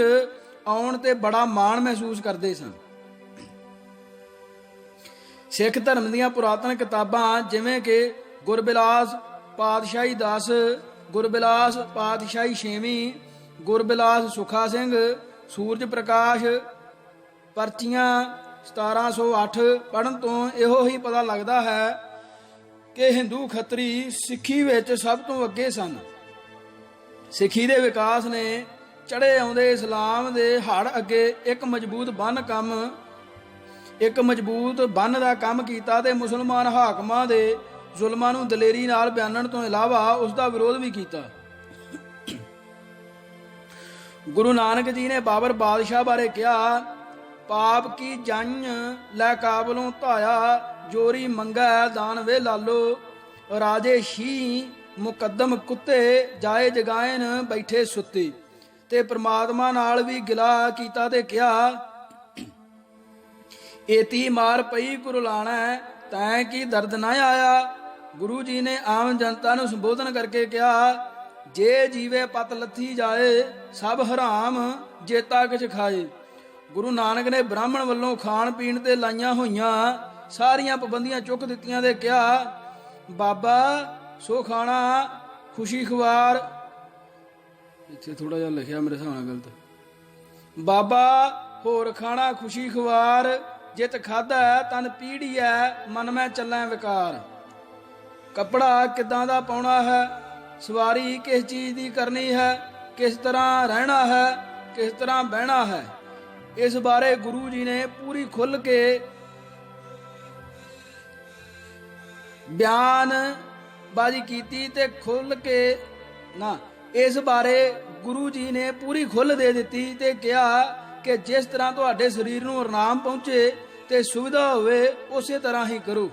ਆਉਣ ਤੇ ਬੜਾ ਮਾਣ ਮਹਿਸੂਸ ਕਰਦੇ ਸਨ। ਸਿੱਖ ਧਰਮ ਦੀਆਂ ਪੁਰਾਤਨ ਕਿਤਾਬਾਂ ਜਿਵੇਂ ਕਿ ਗੁਰਬਿਲਾਸ ਪਾਤਸ਼ਾਹੀ 10, ਗੁਰਬਿਲਾਸ ਪਾਤਸ਼ਾਹੀ 6ਵੀਂ, ਗੁਰਬਿਲਾਸ ਸੁਖਾ ਸਿੰਘ, ਸੂਰਜ ਪ੍ਰਕਾਸ਼, ਪਰਚੀਆਂ 1708 ਪੜ੍ਹਨ ਤੋਂ ਇਹੋ ਹੀ ਪਤਾ ਲੱਗਦਾ ਹੈ ਕਿ ਹਿੰਦੂ ਖੱਤਰੀ ਸਿੱਖੀ ਵਿੱਚ ਸਭ ਤੋਂ ਅੱਗੇ ਸਨ। ਸਿੱਖੀ ਦੇ ਵਿਕਾਸ ਨੇ ਚੜ੍ਹੇ ਆਉਂਦੇ ਇਸਲਾਮ ਦੇ ਹੜ ਅੱਗੇ ਇੱਕ ਮਜ਼ਬੂਤ ਬੰਨ ਦਾ ਕੰਮ ਕੀਤਾ ਤੇ ਮੁਸਲਮਾਨ ਹਾਕਮਾਂ ਦੇ ਜ਼ੁਲਮਾਂ ਨੂੰ ਦਲੇਰੀ ਨਾਲ ਬਿਆਨਣ ਤੋਂ ਇਲਾਵਾ ਉਸ ਦਾ ਵਿਰੋਧ ਵੀ ਕੀਤਾ। ਗੁਰੂ ਨਾਨਕ ਜੀ ਨੇ ਬਾਬਰ ਬਾਦਸ਼ਾਹ ਬਾਰੇ ਕਿਹਾ, ਪਾਪ ਕੀ ਜੰਨ ਲੈ ਕਾਬਲੋਂ ਧਾਇਆ, ਜੋਰੀ ਮੰਗੈ ਦਾਨ ਵੇ ਲਾਲੋ, ਰਾਜੇ ਸ਼ੀ ਮੁਕੱਦਮ ਕੁੱਤੇ, ਜਾਏ ਜਗਾਇਨ ਬੈਠੇ ਸੁੱਤੇ। ਤੇ ਪ੍ਰਮਾਤਮਾ ਨਾਲ ਵੀ ਗਿਲਾ ਕੀਤਾ ਤੇ ਕਿਹਾ, ਏਤੀ ਮਾਰ ਪਈ ਕੁਰਲਾਣਾ, ਤੈਂ ਕੀ ਦਰਦ ਨਾ ਆਇਆ। ਗੁਰੂ ਜੀ ਨੇ ਆਮ ਜਨਤਾ ਨੂੰ ਸੰਬੋਧਨ ਕਰਕੇ ਕਿਹਾ, ਜੇ ਜੀਵੇ ਪਤ ਲੱਥੀ ਜਾਏ, ਸਭ ਹਰਾਮ ਜੇਤਾ ਕਿਛ ਖਾਏ। ਗੁਰੂ ਨਾਨਕ ਨੇ ਬ੍ਰਾਹਮਣ ਵੱਲੋਂ ਖਾਣ ਪੀਣ ਤੇ ਲਾਈਆਂ ਹੋਈਆਂ ਸਾਰੀਆਂ ਪਾਬੰਦੀਆਂ ਚੁੱਕ ਦਿੱਤੀਆਂ ਤੇ ਕਿਹਾ, ਬਾਬਾ ਸੋ ਖਾਣਾ ਖੁਸ਼ੀ ਖਵਾਰ, ਇੱਥੇ ਥੋੜਾ ਜਿਹਾ ਲਿਖਿਆ ਮੇਰੇ ਹਿਸਾਬ ਨਾਲ ਗਲਤ, ਬਾਬਾ ਹੋਰ ਖਾਣਾ ਖੁਸ਼ੀ ਖਵਾਰ, ਜਿਤ ਖਾਧਾ ਤਨ ਪੀੜੀਐ, ਮਨ ਮੈਂ ਚੱਲਾਂ ਵਿਕਾਰ। ਕੱਪੜਾ ਕਿੱਦਾਂ ਦਾ ਪਾਉਣਾ ਹੈ, ਸਵਾਰੀ ਕਿਸ ਚੀਜ਼ ਦੀ ਕਰਨੀ ਹੈ, ਕਿਸ ਤਰ੍ਹਾਂ ਰਹਿਣਾ ਹੈ, ਕਿਸ ਤਰ੍ਹਾਂ ਬਹਿਣਾ ਹੈ, ਇਸ ਬਾਰੇ ਗੁਰੂ ਜੀ ਨੇ ਪੂਰੀ ਖੁੱਲ੍ਹ ਕੇ ਬਿਆਨਬਾਜ਼ੀ ਕੀਤੀ ਤੇ ਇਸ ਬਾਰੇ ਗੁਰੂ ਜੀ ਨੇ ਪੂਰੀ ਖੁੱਲ੍ਹ ਦੇ ਦਿੱਤੀ ਤੇ ਕਿਹਾ ਕਿ ਜਿਸ ਤਰ੍ਹਾਂ ਤੁਹਾਡੇ ਸਰੀਰ ਨੂੰ ਆਰਾਮ ਪਹੁੰਚੇ ਤੇ ਸੁਵਿਧਾ ਹੋਵੇ ਉਸੇ ਤਰ੍ਹਾਂ ਹੀ ਕਰੋ।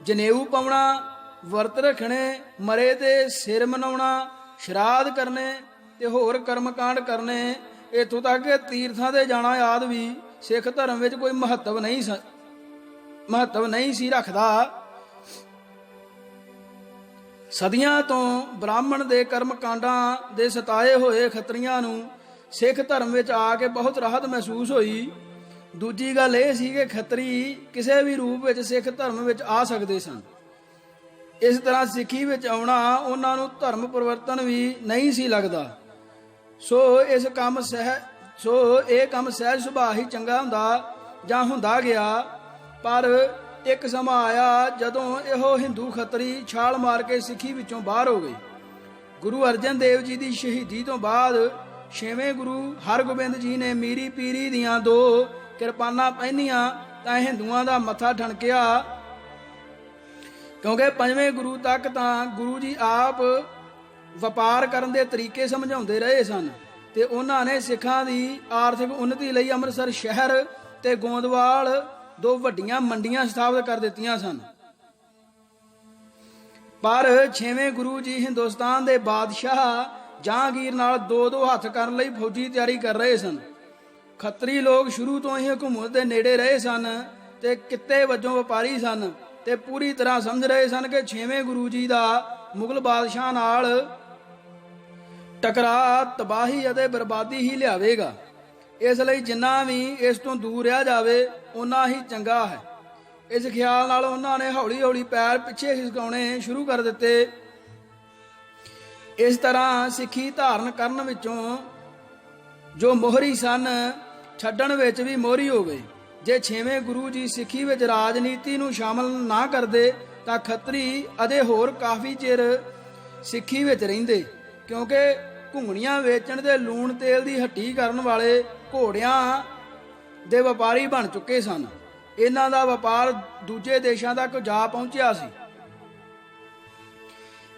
ਜਨੇਊ ਪਾਉਣਾ, ਵਰਤ ਰੱਖਣੇ, ਮਰੇ ਤੇ ਸਿਰ ਮਨਾਉਣਾ, ਸ਼ਰਾਧ ਕਰਨੇ ਤੇ ਹੋਰ ਕਰਮਕਾਂਡ ਕਰਨੇ, ਇੱਥੋਂ ਤੱਕ ਕਿ ਤੀਰਥਾਂ ਤੇ ਜਾਣਾ ਆਦ ਵੀ ਸਿੱਖ ਧਰਮ ਵਿੱਚ ਕੋਈ ਮਹੱਤਵ ਨਹੀਂ ਸੀ ਰੱਖਦਾ। ਸਦੀਆਂ ਤੋਂ ਬ੍ਰਾਹਮਣ ਦੇ ਕਰਮਕਾਂਡਾਂ ਦੇ ਸਤਾਏ ਹੋਏ ਖੱਤਰੀਆਂ ਨੂੰ ਸਿੱਖ ਧਰਮ ਵਿੱਚ ਆ ਕੇ ਬਹੁਤ ਰਾਹਤ ਮਹਿਸੂਸ ਹੋਈ। ਦੂਜੀ ਗੱਲ ਇਹ ਸੀ ਕਿ ਖੱਤਰੀ ਕਿਸੇ ਵੀ ਰੂਪ ਵਿੱਚ ਸਿੱਖ ਧਰਮ ਵਿੱਚ ਆ ਸਕਦੇ ਸਨ। ਇਸ ਤਰ੍ਹਾਂ ਸਿੱਖੀ ਵਿੱਚ ਆਉਣਾ ਉਹਨਾਂ ਨੂੰ ਧਰਮ ਪਰਿਵਰਤਨ ਵੀ ਨਹੀਂ ਸੀ ਲੱਗਦਾ। ਸੋ ਇਹ ਕੰਮ ਸਹਿਜ ਸੁਭਾਅ ਹੀ ਚੰਗਾ ਹੁੰਦਾ ਗਿਆ। ਪਰ ਇੱਕ ਸਮਾਂ ਆਇਆ ਜਦੋਂ ਇਹੋ ਹਿੰਦੂ ਖੱਤਰੀ ਛਾਲ ਮਾਰ ਕੇ ਸਿੱਖੀ ਵਿੱਚੋਂ ਬਾਹਰ ਹੋ ਗਏ। ਗੁਰੂ ਅਰਜਨ ਦੇਵ ਜੀ ਦੀ ਸ਼ਹੀਦੀ ਤੋਂ ਬਾਅਦ 6ਵੇਂ ਗੁਰੂ ਹਰਗੋਬਿੰਦ ਜੀ ਨੇ ਮੀਰੀ ਪੀਰੀ ਦੀਆਂ 2 ਕਿਰਪਾਨਾਂ ਪਹਿਨੀਆਂ ਤਾਂ ਹਿੰਦੂਆਂ ਦਾ ਮੱਥਾ ਠਣਕਿਆ, ਕਿਉਂਕਿ 5ਵੇਂ ਗੁਰੂ ਤੱਕ ਤਾਂ ਗੁਰੂ ਜੀ ਆਪ ਵਪਾਰ ਕਰਨ ਦੇ ਤਰੀਕੇ ਸਮਝਾਉਂਦੇ ਰਹੇ ਸਨ ਤੇ ਉਹਨਾਂ ਨੇ ਸਿੱਖਾਂ ਦੀ ਆਰਥਿਕ ਉન્નਤੀ ਲਈ ਅੰਮ੍ਰਿਤਸਰ ਸ਼ਹਿਰ ਤੇ ਗੋਂਦਵਾਲ 2 ਵੱਡੀਆਂ ਮੰਡੀਆਂ ਸਥਾਪਿਤ ਕਰ ਦਿੱਤੀਆਂ ਸਨ। ਪਰ 6ਵੇਂ ਗੁਰੂ ਜੀ ਹਿੰਦੁਸਤਾਨ ਦੇ ਬਾਦਸ਼ਾਹ ਜਹਾਂਗੀਰ ਨਾਲ 2-2 ਹੱਥ ਕਰਨ ਲਈ ਫੌਜੀ ਤਿਆਰੀ ਕਰ ਰਹੇ ਸਨ। ਖੱਤਰੀ ਲੋਕ ਸ਼ੁਰੂ ਤੋਂ ਹੀ ਹਕੂਮਤ ਦੇ ਨੇੜੇ ਰਹੇ ਸਨ ਤੇ ਕਿੱਤੇ ਵਜੋਂ ਵਪਾਰੀ ਸਨ ਤੇ ਪੂਰੀ ਤਰ੍ਹਾਂ ਸਮਝ ਰਹੇ ਸਨ ਕਿ 6ਵੇਂ ਗੁਰੂ ਜੀ ਦਾ ਮੁਗਲ ਬਾਦਸ਼ਾਹ ਨਾਲ ਟਕਰਾਅ ਤਬਾਹੀ ਅਤੇ ਬਰਬਾਦੀ ਹੀ ਲਿਆਵੇਗਾ। ਇਸ ਲਈ ਜਿੰਨਾ ਵੀ ਇਸ ਤੋਂ ਦੂਰ ਰਿਹਾ ਜਾਵੇ ਉਨਾ ਹੀ ਚੰਗਾ ਹੈ। ਇਸ ਖਿਆਲ ਨਾਲ ਉਹਨਾਂ ਨੇ ਹੌਲੀ ਹੌਲੀ ਪੈਰ ਪਿੱਛੇ ਖਿਸਕਾਉਣੇ ਸ਼ੁਰੂ ਕਰ ਦਿੱਤੇ। ਇਸ ਤਰ੍ਹਾਂ ਸਿੱਖੀ ਧਾਰਨ ਕਰਨ ਵਿੱਚੋਂ ਜੋ ਮੋਹਰੀ ਸਨ ਛੱਡਣ ਵਿੱਚ ਵੀ ਮੋਹਰੀ ਹੋ ਗਏ। ਜੇ 6ਵੇਂ ਗੁਰੂ ਜੀ ਸਿੱਖੀ ਵਿੱਚ ਰਾਜਨੀਤੀ ਨੂੰ ਸ਼ਾਮਲ ਨਾ ਕਰਦੇ ਤਾਂ ਖੱਤਰੀ ਅਜੇ ਹੋਰ ਕਾਫੀ ਚਿਰ ਸਿੱਖੀ ਵਿੱਚ ਰਹਿੰਦੇ, ਕਿਉਂਕਿ ਘੁੰਗਣੀਆਂ ਵੇਚਣ ਤੇ ਲੂਣ ਤੇਲ ਦੀ ਹੱਟੀ ਕਰਨ ਵਾਲੇ ਘੋੜਿਆਂ ਦੇ ਵਪਾਰੀ ਬਣ ਚੁੱਕੇ ਸਨ। ਇਹਨਾਂ ਦਾ ਵਪਾਰ ਦੂਜੇ ਦੇਸ਼ਾਂ ਤੱਕ ਜਾ ਪਹੁੰਚਿਆ ਸੀ।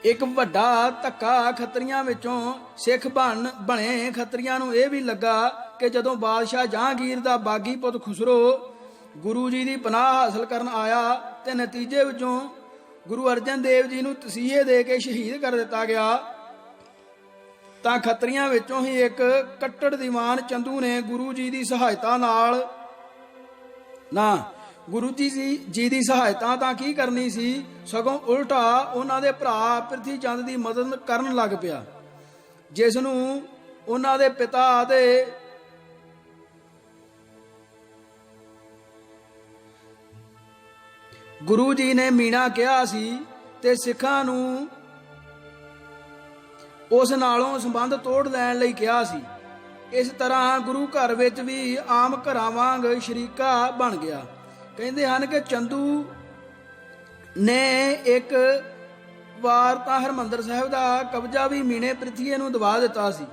ਇੱਕ ਵੱਡਾ ਧੱਕਾ ਖੱਤਰੀਆਂ ਵਿੱਚੋਂ ਸਿੱਖ ਬਣੇ ਖੱਤਰੀਆਂ ਨੂੰ ਇਹ ਵੀ ਲੱਗਾ ਕਿ ਜਦੋਂ ਬਾਦਸ਼ਾਹ ਜਹਾਂਗੀਰ ਦਾ ਬਾਗੀ ਪੁੱਤ ਖੁਸਰੋ ਗੁਰੂ ਜੀ ਦੀ ਪਨਾਹ ਹਾਸਲ ਕਰਨ ਆਇਆ ਤੇ ਨਤੀਜੇ ਵਿੱਚੋਂ ਗੁਰੂ ਅਰਜਨ ਦੇਵ ਜੀ ਨੂੰ ਤਸੀਹੇ ਦੇ ਕੇ ਸ਼ਹੀਦ ਕਰ ਦਿੱਤਾ ਗਿਆ, ਤਾਂ ਖੱਤਰੀਆਂ ਵਿੱਚੋਂ ਹੀ ਇੱਕ ਕੱਟੜ ਦੀਵਾਨ ਚੰਦੂ ਨੇ ਗੁਰੂ ਜੀ ਦੀ ਸਹਾਇਤਾ ਦੀ ਸਹਾਇਤਾ ਤਾਂ ਕੀ ਕਰਨੀ ਸੀ, ਸਗੋਂ ਉਲਟਾ ਉਹਨਾਂ ਦੇ ਭਰਾ ਪ੍ਰਿਥੀ ਚੰਦ ਦੀ ਮਦਦ ਕਰਨ ਲੱਗ ਪਿਆ, ਜਿਸ ਨੂੰ ਉਹਨਾਂ ਦੇ ਪਿਤਾ ਅਤੇ ਗੁਰੂ ਜੀ ਨੇ ਮੀਣਾ ਕਿਹਾ ਸੀ ਤੇ ਸਿੱਖਾਂ ਨੂੰ ਉਸ ਨਾਲੋਂ ਸੰਬੰਧ ਤੋੜ ਲੈਣ ਲਈ ਕਿਹਾ ਸੀ। ਇਸ ਤਰ੍ਹਾਂ ਗੁਰੂ ਘਰ ਵਿੱਚ ਵੀ ਆਮ ਘਰਾਂ ਵਾਂਗ ਸ਼ਰੀਕਾ ਬਣ ਗਿਆ। ਕਹਿੰਦੇ ਹਨ ਕਿ ਚੰਦੂ ਨੇ ਇੱਕ ਵਾਰ ਤਾਂ ਹਰਿਮੰਦਰ ਸਾਹਿਬ ਦਾ ਕਬਜ਼ਾ ਵੀ ਮੀਣੇ ਪ੍ਰਿਥੀਏ ਨੂੰ ਦਵਾ ਦਿੱਤਾ ਸੀ।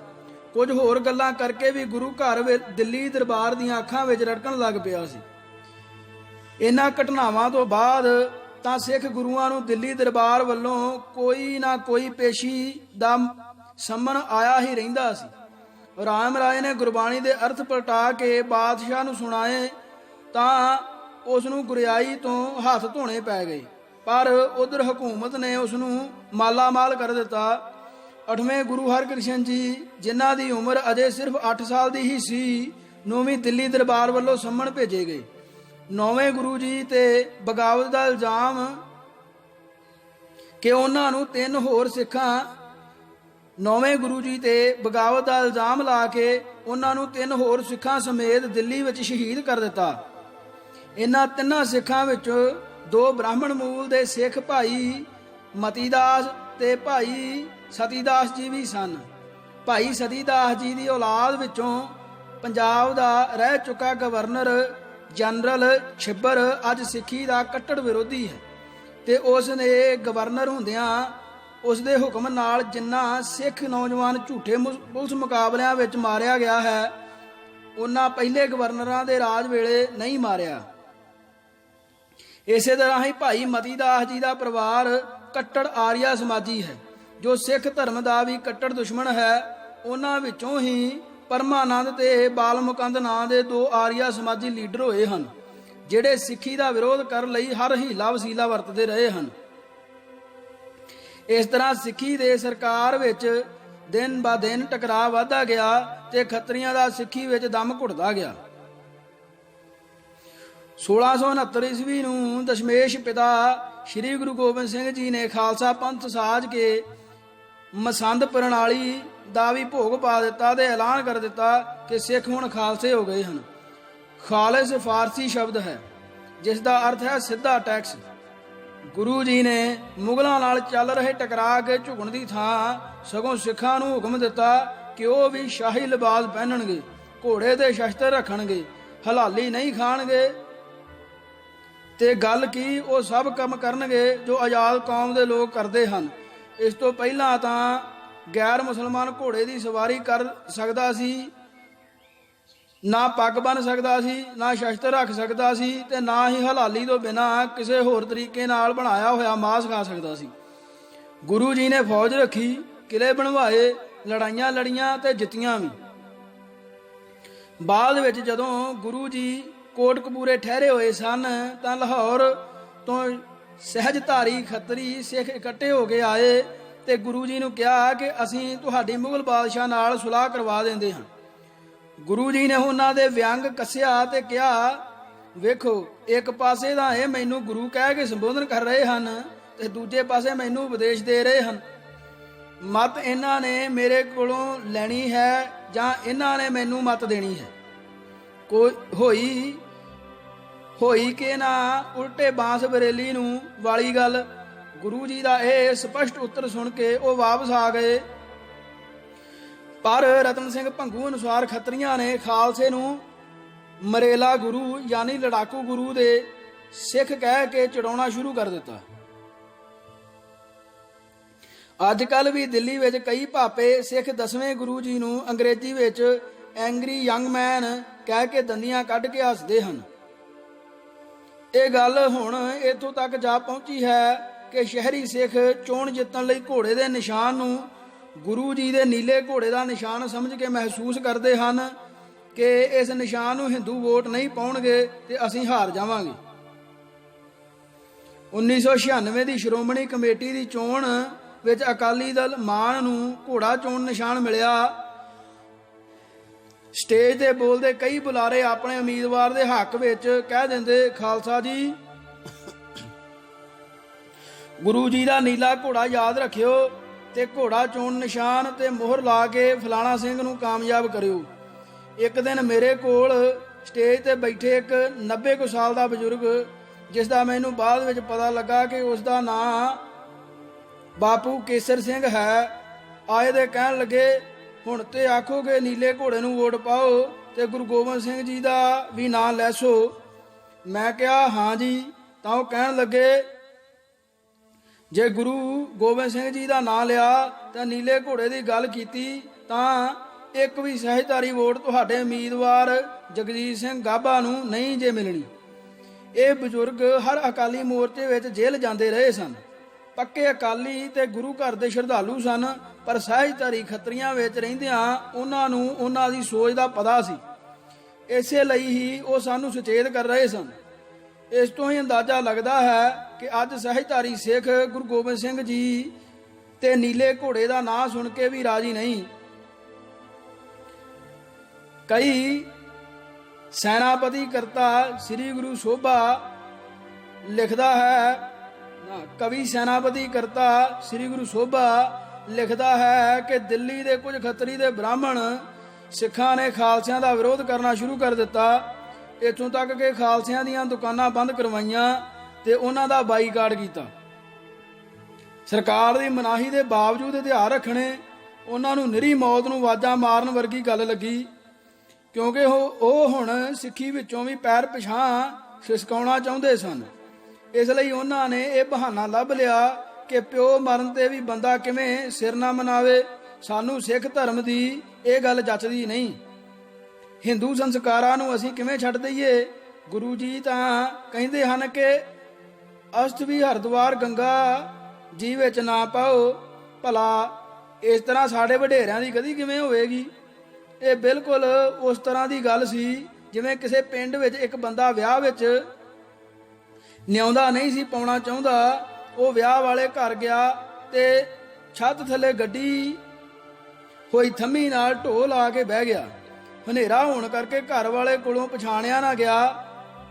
ਕੁਝ ਹੋਰ ਗੱਲਾਂ ਕਰਕੇ ਵੀ ਗੁਰੂ ਘਰ ਵਿੱਚ ਦਿੱਲੀ ਦਰਬਾਰ ਦੀਆਂ ਅੱਖਾਂ ਵਿੱਚ ਰੜਕਣ ਲੱਗ ਪਿਆ ਸੀ। ਇਹਨਾਂ ਘਟਨਾਵਾਂ ਤੋਂ ਬਾਅਦ ਤਾਂ ਸਿੱਖ ਗੁਰੂਆਂ ਨੂੰ ਦਿੱਲੀ ਦਰਬਾਰ ਵੱਲੋਂ ਕੋਈ ਨਾ ਕੋਈ ਪੇਸ਼ੀ ਦਾ ਸੰਮਨ ਆਇਆ ਹੀ ਰਹਿੰਦਾ ਸੀ। ਰਾਮ ਰਾਏ ਨੇ ਗੁਰਬਾਣੀ ਦੇ ਅਰਥ ਪਲਟਾ ਕੇ ਬਾਦਸ਼ਾਹ ਨੂੰ ਸੁਣਾਏ ਤਾਂ ਉਸ ਨੂੰ ਗੁਰਿਆਈ ਤੋਂ ਹੱਥ ਧੋਣੇ ਪੈ ਗਏ, ਪਰ ਉਧਰ ਹਕੂਮਤ ਨੇ ਉਸ ਨੂੰ ਮਾਲਾ ਮਾਲ ਕਰ ਦਿੱਤਾ। 8ਵੇਂ ਗੁਰੂ ਹਰਕ੍ਰਿਸ਼ਨ ਜੀ, ਜਿਨ੍ਹਾਂ ਦੀ ਉਮਰ ਅਜੇ ਸਿਰਫ 8 ਸਾਲ ਦੀ ਹੀ ਸੀ, ਨੂੰ ਵੀ ਦਿੱਲੀ ਦਰਬਾਰ ਵੱਲੋਂ ਸੰਮਨ ਭੇਜੇ ਗਏ। 9ਵੇਂ ਗੁਰੂ ਜੀ ਤੇ ਬਗਾਵਤ ਦਾ ਇਲਜ਼ਾਮ ਕਿ ਉਹਨਾਂ ਨੂੰ 3 ਹੋਰ ਸਿੱਖਾਂ 9ਵੇਂ ਗੁਰੂ ਜੀ ਤੇ ਬਗਾਵਤ ਦਾ ਇਲਜ਼ਾਮ ਲਾ ਕੇ ਉਹਨਾਂ ਨੂੰ 3 ਹੋਰ ਸਿੱਖਾਂ ਸਮੇਤ ਦਿੱਲੀ ਵਿੱਚ ਸ਼ਹੀਦ ਕਰ ਦਿੱਤਾ। ਇਹਨਾਂ 3 ਸਿੱਖਾਂ ਵਿੱਚ 2 ਬ੍ਰਾਹਮਣ ਮੂਲ ਦੇ ਸਿੱਖ ਭਾਈ ਮਤੀਦਾਸ ਤੇ ਭਾਈ ਸਤੀਦਾਸ ਜੀ ਵੀ ਸਨ। ਭਾਈ ਸਤੀਦਾਸ ਜੀ ਦੀ ਔਲਾਦ ਵਿੱਚੋਂ ਪੰਜਾਬ ਦਾ ਰਹਿ ਚੁੱਕਾ ਗਵਰਨਰ ਜਨਰਲ ਛਿੱਬਰ ਅੱਜ ਸਿੱਖੀ ਦਾ ਕੱਟੜ ਵਿਰੋਧੀ ਹੈ ਤੇ ਉਸ ਨੇ ਗਵਰਨਰ ਹੁੰਦਿਆਂ ਉਸ ਦੇ ਹੁਕਮ ਨਾਲ ਜਿੰਨਾ ਸਿੱਖ ਨੌਜਵਾਨ ਝੂਠੇ ਪੁਲਿਸ ਮੁਕਾਬਲਿਆਂ ਵਿੱਚ ਮਾਰਿਆ ਗਿਆ ਹੈ, ਉਹਨਾਂ ਪਹਿਲੇ ਗਵਰਨਰਾਂ ਦੇ ਰਾਜ ਵੇਲੇ ਨਹੀਂ ਮਾਰਿਆ। ਇਸੇ ਤਰ੍ਹਾਂ ਹੀ ਭਾਈ ਮਤੀਦਾਸ ਜੀ ਦਾ ਪਰਿਵਾਰ ਕੱਟੜ ਆਰੀਆ ਸਮਾਜੀ ਹੈ, ਜੋ ਸਿੱਖ ਧਰਮ ਦਾ ਵੀ ਕੱਟੜ ਦੁਸ਼ਮਣ ਹੈ। ਉਹਨਾਂ ਵਿੱਚੋਂ ਹੀ ਪਰਮਾਨੰਦ ਤੇ ਬਾਲਮੁਕੰਦ ਨਾਂ ਦੇ 2 ਆਰੀਆ ਸਮਾਜੀ ਲੀਡਰ ਹੋਏ ਹਨ, ਜਿਹੜੇ ਸਿੱਖੀ ਦਾ ਵਿਰੋਧ ਕਰਨ ਲਈ ਹਰ ਹੀਲਾ ਵਸੀਲਾ ਵਰਤਦੇ ਰਹੇ ਹਨ। ਇਸ ਤਰ੍ਹਾਂ ਸਿੱਖੀ ਦੇ ਸਰਕਾਰ ਵਿੱਚ ਦਿਨ ਬਾ ਦਿਨ ਟਕਰਾਅ ਵਧਦਾ ਗਿਆ ਤੇ ਖੱਤਰੀਆਂ ਦਾ ਸਿੱਖੀ ਵਿੱਚ ਦਮ ਘੁੱਟਦਾ ਗਿਆ। 1669 ਈਸਵੀ ਨੂੰ ਦਸ਼ਮੇਸ਼ ਪਿਤਾ ਸ੍ਰੀ ਗੁਰੂ ਗੋਬਿੰਦ ਸਿੰਘ ਜੀ ਨੇ ਖਾਲਸਾ ਪੰਥ ਸਾਜ ਕੇ ਮਸੰਦ ਪ੍ਰਣਾਲੀ ਦਾ ਵੀ ਭੋਗ ਪਾ ਦਿੱਤਾ ਤੇ ਐਲਾਨ ਕਰ ਦਿੱਤਾ ਕਿ ਸਿੱਖ ਹੁਣ ਖਾਲਸੇ ਹੋ ਗਏ ਹਨ। ਖਾਲਸ ਫਾਰਸੀ ਸ਼ਬਦ ਹੈ ਜਿਸ ਦਾ ਅਰਥ ਹੈ ਸਿੱਧਾ ਟੈਕਸ। ਗੁਰੂ ਜੀ ਨੇ ਮੁਗਲਾਂ ਨਾਲ ਚੱਲ ਰਹੇ ਟਕਰਾਅ ਕੇ ਝੁਕਣ ਦੀ ਥਾਂ ਸਗੋਂ ਸਿੱਖਾਂ ਨੂੰ ਹੁਕਮ ਦਿੱਤਾ ਕਿ ਉਹ ਵੀ ਸ਼ਾਹੀ ਲਿਬਾਸ ਪਹਿਨਣਗੇ, ਘੋੜੇ ਤੇ ਸ਼ਸਤਰ ਰੱਖਣਗੇ, ਹਲਾਲੀ ਨਹੀਂ ਖਾਣਗੇ ਤੇ ਗੱਲ ਕੀ ਉਹ ਸਭ ਕੰਮ ਕਰਨਗੇ ਜੋ ਆਜ਼ਾਦ ਕੌਮ ਦੇ ਲੋਕ ਕਰਦੇ ਹਨ। ਇਸ ਤੋਂ ਪਹਿਲਾਂ ਤਾਂ ਗੈਰ ਮੁਸਲਮਾਨ ਘੋੜੇ ਦੀ ਸਵਾਰੀ ਕਰ ਸਕਦਾ ਸੀ, ਨਾ ਪੱਗ ਬੰਨ ਸਕਦਾ ਸੀ, ਨਾ ਸ਼ਸਤਰ ਰੱਖ ਸਕਦਾ ਸੀ ਤੇ ਨਾ ਹੀ ਹਲਾਲੀ ਤੋਂ ਬਿਨਾਂ ਕਿਸੇ ਹੋਰ ਤਰੀਕੇ ਨਾਲ ਬਣਾਇਆ ਹੋਇਆ ਮਾਸ ਖਾ ਸਕਦਾ ਸੀ। ਗੁਰੂ ਜੀ ਨੇ ਫੌਜ ਰੱਖੀ, ਕਿਲੇ ਬਣਵਾਏ, ਲੜਾਈਆਂ ਲੜੀਆਂ ਤੇ ਜਿੱਤੀਆਂ ਵੀ। ਬਾਅਦ ਵਿੱਚ ਜਦੋਂ ਗੁਰੂ ਜੀ ਕੋਟਕਪੂਰੇ ਠਹਿਰੇ ਹੋਏ ਸਨ ਤਾਂ ਲਾਹੌਰ ਤੋਂ ਸਹਿਜਧਾਰੀ ਖੱਤਰੀ ਸਿੱਖ ਇਕੱਠੇ ਹੋ ਕੇ ਆਏ ਤੇ ਗੁਰੂ ਜੀ ਨੂੰ ਕਿਹਾ ਕਿ ਅਸੀਂ ਤੁਹਾਡੀ ਮੁਗਲ ਬਾਦਸ਼ਾਹ ਨਾਲ ਸੁਲਾਹ ਕਰਵਾ ਦਿੰਦੇ ਹਾਂ। ਗੁਰੂ ਜੀ ਨੇ ਉਹਨਾਂ ਦੇ ਵਿਅੰਗ ਕੱਸਿਆ ਤੇ ਕਿਹਾ, ਵੇਖੋ, ਇੱਕ ਪਾਸੇ ਤਾਂ ਇਹ ਮੈਨੂੰ ਗੁਰੂ ਕਹਿ ਕੇ ਸੰਬੋਧਨ ਕਰ ਰਹੇ ਹਨ ਤੇ ਦੂਜੇ ਪਾਸੇ ਮੈਨੂੰ ਉਪਦੇਸ਼ ਦੇ ਰਹੇ ਹਨ। ਮਤ ਇਹਨਾਂ ਨੇ ਮੇਰੇ ਕੋਲੋਂ ਲੈਣੀ ਹੈ ਜਾਂ ਇਹਨਾਂ ਨੇ ਮੈਨੂੰ ਮਤ ਦੇਣੀ ਹੈ। ਕੋਈ ਹੋਈ ਕਿ ਨਾ ਉਲਟੇ ਬਾਂਸ ਬਰੇਲੀ ਨੂੰ ਵਾਲੀ ਗੱਲ। ਗੁਰੂ ਜੀ ਦਾ ਇਹ ਸਪਸ਼ਟ ਉੱਤਰ ਸੁਣ ਕੇ ਉਹ ਵਾਪਸ ਆ ਗਏ। ਪਰ ਰਤਨ ਸਿੰਘ ਭੰਗੂ ਅਨੁਸਾਰ ਖੱਤਰੀਆਂ ਨੇ ਖਾਲਸੇ ਨੂੰ ਮਰੇਲਾ ਗੁਰੂ ਯਾਨੀ ਲੜਾਕੂ ਗੁਰੂ ਦੇ ਸਿੱਖ ਕਹਿ ਕੇ ਚੜਾਉਣਾ ਸ਼ੁਰੂ ਕਰ ਦਿੱਤਾ। ਅੱਜ ਕੱਲ ਵੀ ਦਿੱਲੀ ਵਿੱਚ ਕਈ ਭਾਪੇ ਸਿੱਖ 10ਵੇਂ ਗੁਰੂ ਜੀ ਨੂੰ ਅੰਗਰੇਜ਼ੀ ਵਿੱਚ ਐਂਗਰੀ ਯੰਗ ਮੈਨ ਕਹਿ ਕੇ ਦੰਦੀਆਂ ਕੱਢ ਕੇ ਹੱਸਦੇ ਹਨ। ਇਹ ਗੱਲ ਹੁਣ ਇੱਥੋਂ ਤੱਕ ਜਾ ਪਹੁੰਚੀ ਹੈ ਕਿ ਸ਼ਹਿਰੀ ਸਿੱਖ ਚੋਣ ਜਿੱਤਣ ਲਈ ਘੋੜੇ ਦੇ ਨਿਸ਼ਾਨ ਨੂੰ ਗੁਰੂ ਜੀ ਦੇ ਨੀਲੇ ਘੋੜੇ ਦਾ ਨਿਸ਼ਾਨ ਸਮਝ ਕੇ ਮਹਿਸੂਸ ਕਰਦੇ ਹਨ ਕਿ ਇਸ ਨਿਸ਼ਾਨ ਨੂੰ ਹਿੰਦੂ ਵੋਟ ਨਹੀਂ ਪਾਉਣਗੇ ਤੇ ਅਸੀਂ ਹਾਰ ਜਾਵਾਂਗੇ। 1996 ਦੀ ਸ਼੍ਰੋਮਣੀ ਕਮੇਟੀ ਦੀ ਚੋਣ ਵਿੱਚ ਅਕਾਲੀ ਦਲ ਮਾਨ ਨੂੰ ਘੋੜਾ ਚੋਣ ਨਿਸ਼ਾਨ ਮਿਲਿਆ। ਸਟੇਜ ਤੇ ਬੋਲਦੇ ਕਈ ਬੁਲਾਰੇ ਆਪਣੇ ਉਮੀਦਵਾਰ ਦੇ ਹੱਕ ਵਿੱਚ ਕਹਿ ਦਿੰਦੇ, ਖਾਲਸਾ ਜੀ, ਗੁਰੂ ਜੀ ਦਾ ਨੀਲਾ ਘੋੜਾ ਯਾਦ ਰੱਖਿਓ ਤੇ ਘੋੜਾ ਚੋਣ ਨਿਸ਼ਾਨ ਤੇ ਮੋਹਰ ਲਾ ਕੇ ਫਲਾਣਾ ਸਿੰਘ ਨੂੰ ਕਾਮਯਾਬ ਕਰਿਓ। ਇੱਕ ਦਿਨ ਮੇਰੇ ਕੋਲ ਸਟੇਜ ਤੇ ਬੈਠੇ ਇੱਕ 90 ਕੁ ਸਾਲ ਦਾ ਬਜ਼ੁਰਗ, ਜਿਸ ਦਾ ਮੈਨੂੰ ਬਾਅਦ ਵਿੱਚ ਪਤਾ ਲੱਗਾ ਕਿ ਉਸ ਦਾ ਨਾਂ ਬਾਪੂ ਕੇਸਰ ਸਿੰਘ ਹੈ, ਆਏ ਦੇ ਕਹਿਣ ਲੱਗੇ, ਹੁਣ ਤੇ ਆਖੋਗੇ ਨੀਲੇ ਘੋੜੇ ਨੂੰ ਵੋਟ ਪਾਓ ਤੇ ਗੁਰੂ ਗੋਬਿੰਦ ਸਿੰਘ ਜੀ ਦਾ ਵੀ ਨਾਂ ਲੈ ਸੋ। ਮੈਂ ਕਿਹਾ ਹਾਂ ਜੀ। ਤਾਂ ਉਹ ਕਹਿਣ ਲੱਗੇ, ਜੇ ਗੁਰੂ ਗੋਬਿੰਦ ਸਿੰਘ ਜੀ ਦਾ ਨਾਂ ਲਿਆ ਤਾਂ ਨੀਲੇ ਘੋੜੇ ਦੀ ਗੱਲ ਕੀਤੀ ਤਾਂ ਇੱਕ ਵੀ ਸਹਿਜਧਾਰੀ ਵੋਟ ਤੁਹਾਡੇ ਉਮੀਦਵਾਰ ਜਗਜੀਤ ਸਿੰਘ ਗਾਭਾ ਨੂੰ ਨਹੀਂ ਜੇ ਮਿਲਣੀ। ਇਹ ਬਜ਼ੁਰਗ ਹਰ ਅਕਾਲੀ ਮੋਰਚੇ ਵਿੱਚ ਜੇਲ੍ਹ ਜਾਂਦੇ ਰਹੇ ਸਨ। ਪੱਕੇ ਅਕਾਲੀ ਤੇ ਗੁਰੂ ਘਰ ਦੇ ਸ਼ਰਧਾਲੂ ਸਨ, ਪਰ ਸਹਿਜਧਾਰੀ ਖੱਤਰੀਆਂ ਵਿੱਚ ਰਹਿੰਦਿਆਂ ਉਹਨਾਂ ਨੂੰ ਉਹਨਾਂ ਦੀ ਸੋਚ ਦਾ ਪਤਾ ਸੀ। ਇਸੇ ਲਈ ਹੀ ਉਹ ਸਾਨੂੰ ਸੁਚੇਤ ਕਰ ਰਹੇ ਸਨ। ਇਸ ਤੋਂ ਹੀ ਅੰਦਾਜ਼ਾ ਲੱਗਦਾ ਹੈ ਕਿ ਅੱਜ ਸਹਿਜਧਾਰੀ ਸਿੱਖ ਗੁਰੂ ਗੋਬਿੰਦ ਸਿੰਘ ਜੀ ਤੇ ਨੀਲੇ ਘੋੜੇ ਦਾ ਨਾਂ ਸੁਣ ਕੇ ਵੀ ਰਾਜੀ ਨਹੀਂ। ਕਈ ਸੈਨਾਪਤੀ ਕਰਤਾ ਸ੍ਰੀ ਗੁਰੂ ਸੋਭਾ ਲਿਖਦਾ ਹੈ, ਕਵੀ ਸੈਨਾਪਤੀ ਕਰਤਾ ਸ੍ਰੀ ਗੁਰੂ ਸੋਭਾ ਲਿਖਦਾ ਹੈ ਕਿ ਦਿੱਲੀ ਦੇ ਕੁਝ ਖੱਤਰੀ ਦੇ ਬ੍ਰਾਹਮਣ ਸਿੱਖਾਂ ਨੇ ਖਾਲਸਿਆਂ ਦਾ ਵਿਰੋਧ ਕਰਨਾ ਸ਼ੁਰੂ ਕਰ ਦਿੱਤਾ। ਇੱਥੋਂ ਤੱਕ ਕਿ ਖਾਲਸਿਆਂ ਦੀਆਂ ਦੁਕਾਨਾਂ ਬੰਦ ਕਰਵਾਈਆਂ ਤੇ ਉਹਨਾਂ ਦਾ ਬਾਈਕਾਟ ਕੀਤਾ। ਸਰਕਾਰ ਦੀ ਮਨਾਹੀ ਦੇ ਬਾਵਜੂਦ ਹਥਿਆਰ ਰੱਖਣੇ ਉਹਨਾਂ ਨੂੰ ਨਿਰੀ ਮੌਤ ਨੂੰ ਆਵਾਜ਼ਾਂ ਮਾਰਨ ਵਰਗੀ ਗੱਲ ਲੱਗੀ, ਕਿਉਂਕਿ ਉਹ ਹੁਣ ਸਿੱਖੀ ਵਿੱਚੋਂ ਵੀ ਪੈਰ ਪਿਛਾਂ ਖਿਸਕਾਉਣਾ ਚਾਹੁੰਦੇ ਸਨ। ਇਸ ਲਈ ਉਹਨਾਂ ਨੇ ਇਹ ਬਹਾਨਾ ਲੱਭ ਲਿਆ ਕਿ ਪਿਓ ਮਰਨ ਤੇ ਵੀ ਬੰਦਾ ਕਿਵੇਂ ਸਿਰ ਨਾ ਮਨਾਵੇ। ਸਾਨੂੰ ਸਿੱਖ ਧਰਮ ਦੀ ਇਹ ਗੱਲ ਜੱਚਦੀ ਨਹੀਂ। ਹਿੰਦੂ ਸੰਸਕਾਰਾਂ ਨੂੰ ਅਸੀਂ ਕਿਵੇਂ ਛੱਡ ਦਈਏ? ਗੁਰੂ ਜੀ ਤਾਂ ਕਹਿੰਦੇ ਹਨ ਕਿ ਅਸਤ ਵੀ ਹਰਿਦੁਆਰ ਗੰਗਾ ਜੀ ਵਿੱਚ ਨਾ ਪਾਓ। ਭਲਾ ਇਸ ਤਰ੍ਹਾਂ ਸਾਡੇ ਵਡੇਰਿਆਂ ਦੀ ਕਦੀ ਕਿਵੇਂ ਹੋਵੇਗੀ? ਇਹ ਬਿਲਕੁਲ ਉਸ ਤਰ੍ਹਾਂ ਦੀ ਗੱਲ ਸੀ ਜਿਵੇਂ ਕਿਸੇ ਪਿੰਡ ਵਿੱਚ ਇੱਕ ਬੰਦਾ ਵਿਆਹ ਵਿੱਚ ਨਿਆਉਂਦਾ ਨਹੀਂ ਸੀ ਪਾਉਣਾ ਚਾਹੁੰਦਾ। ਉਹ ਵਿਆਹ ਵਾਲੇ ਘਰ ਗਿਆ ਤੇ ਛੱਤ ਥੱਲੇ ਗੱਡੀ ਹੋਈ ਥੰਮੀ ਨਾਲ ਢੋਲ ਆ ਕੇ ਬਹਿ ਗਿਆ। ਹਨੇਰਾ ਹੋਣ ਕਰਕੇ ਘਰ ਵਾਲੇ ਕੋਲੋਂ ਪਛਾਣਿਆ ਨਾ ਗਿਆ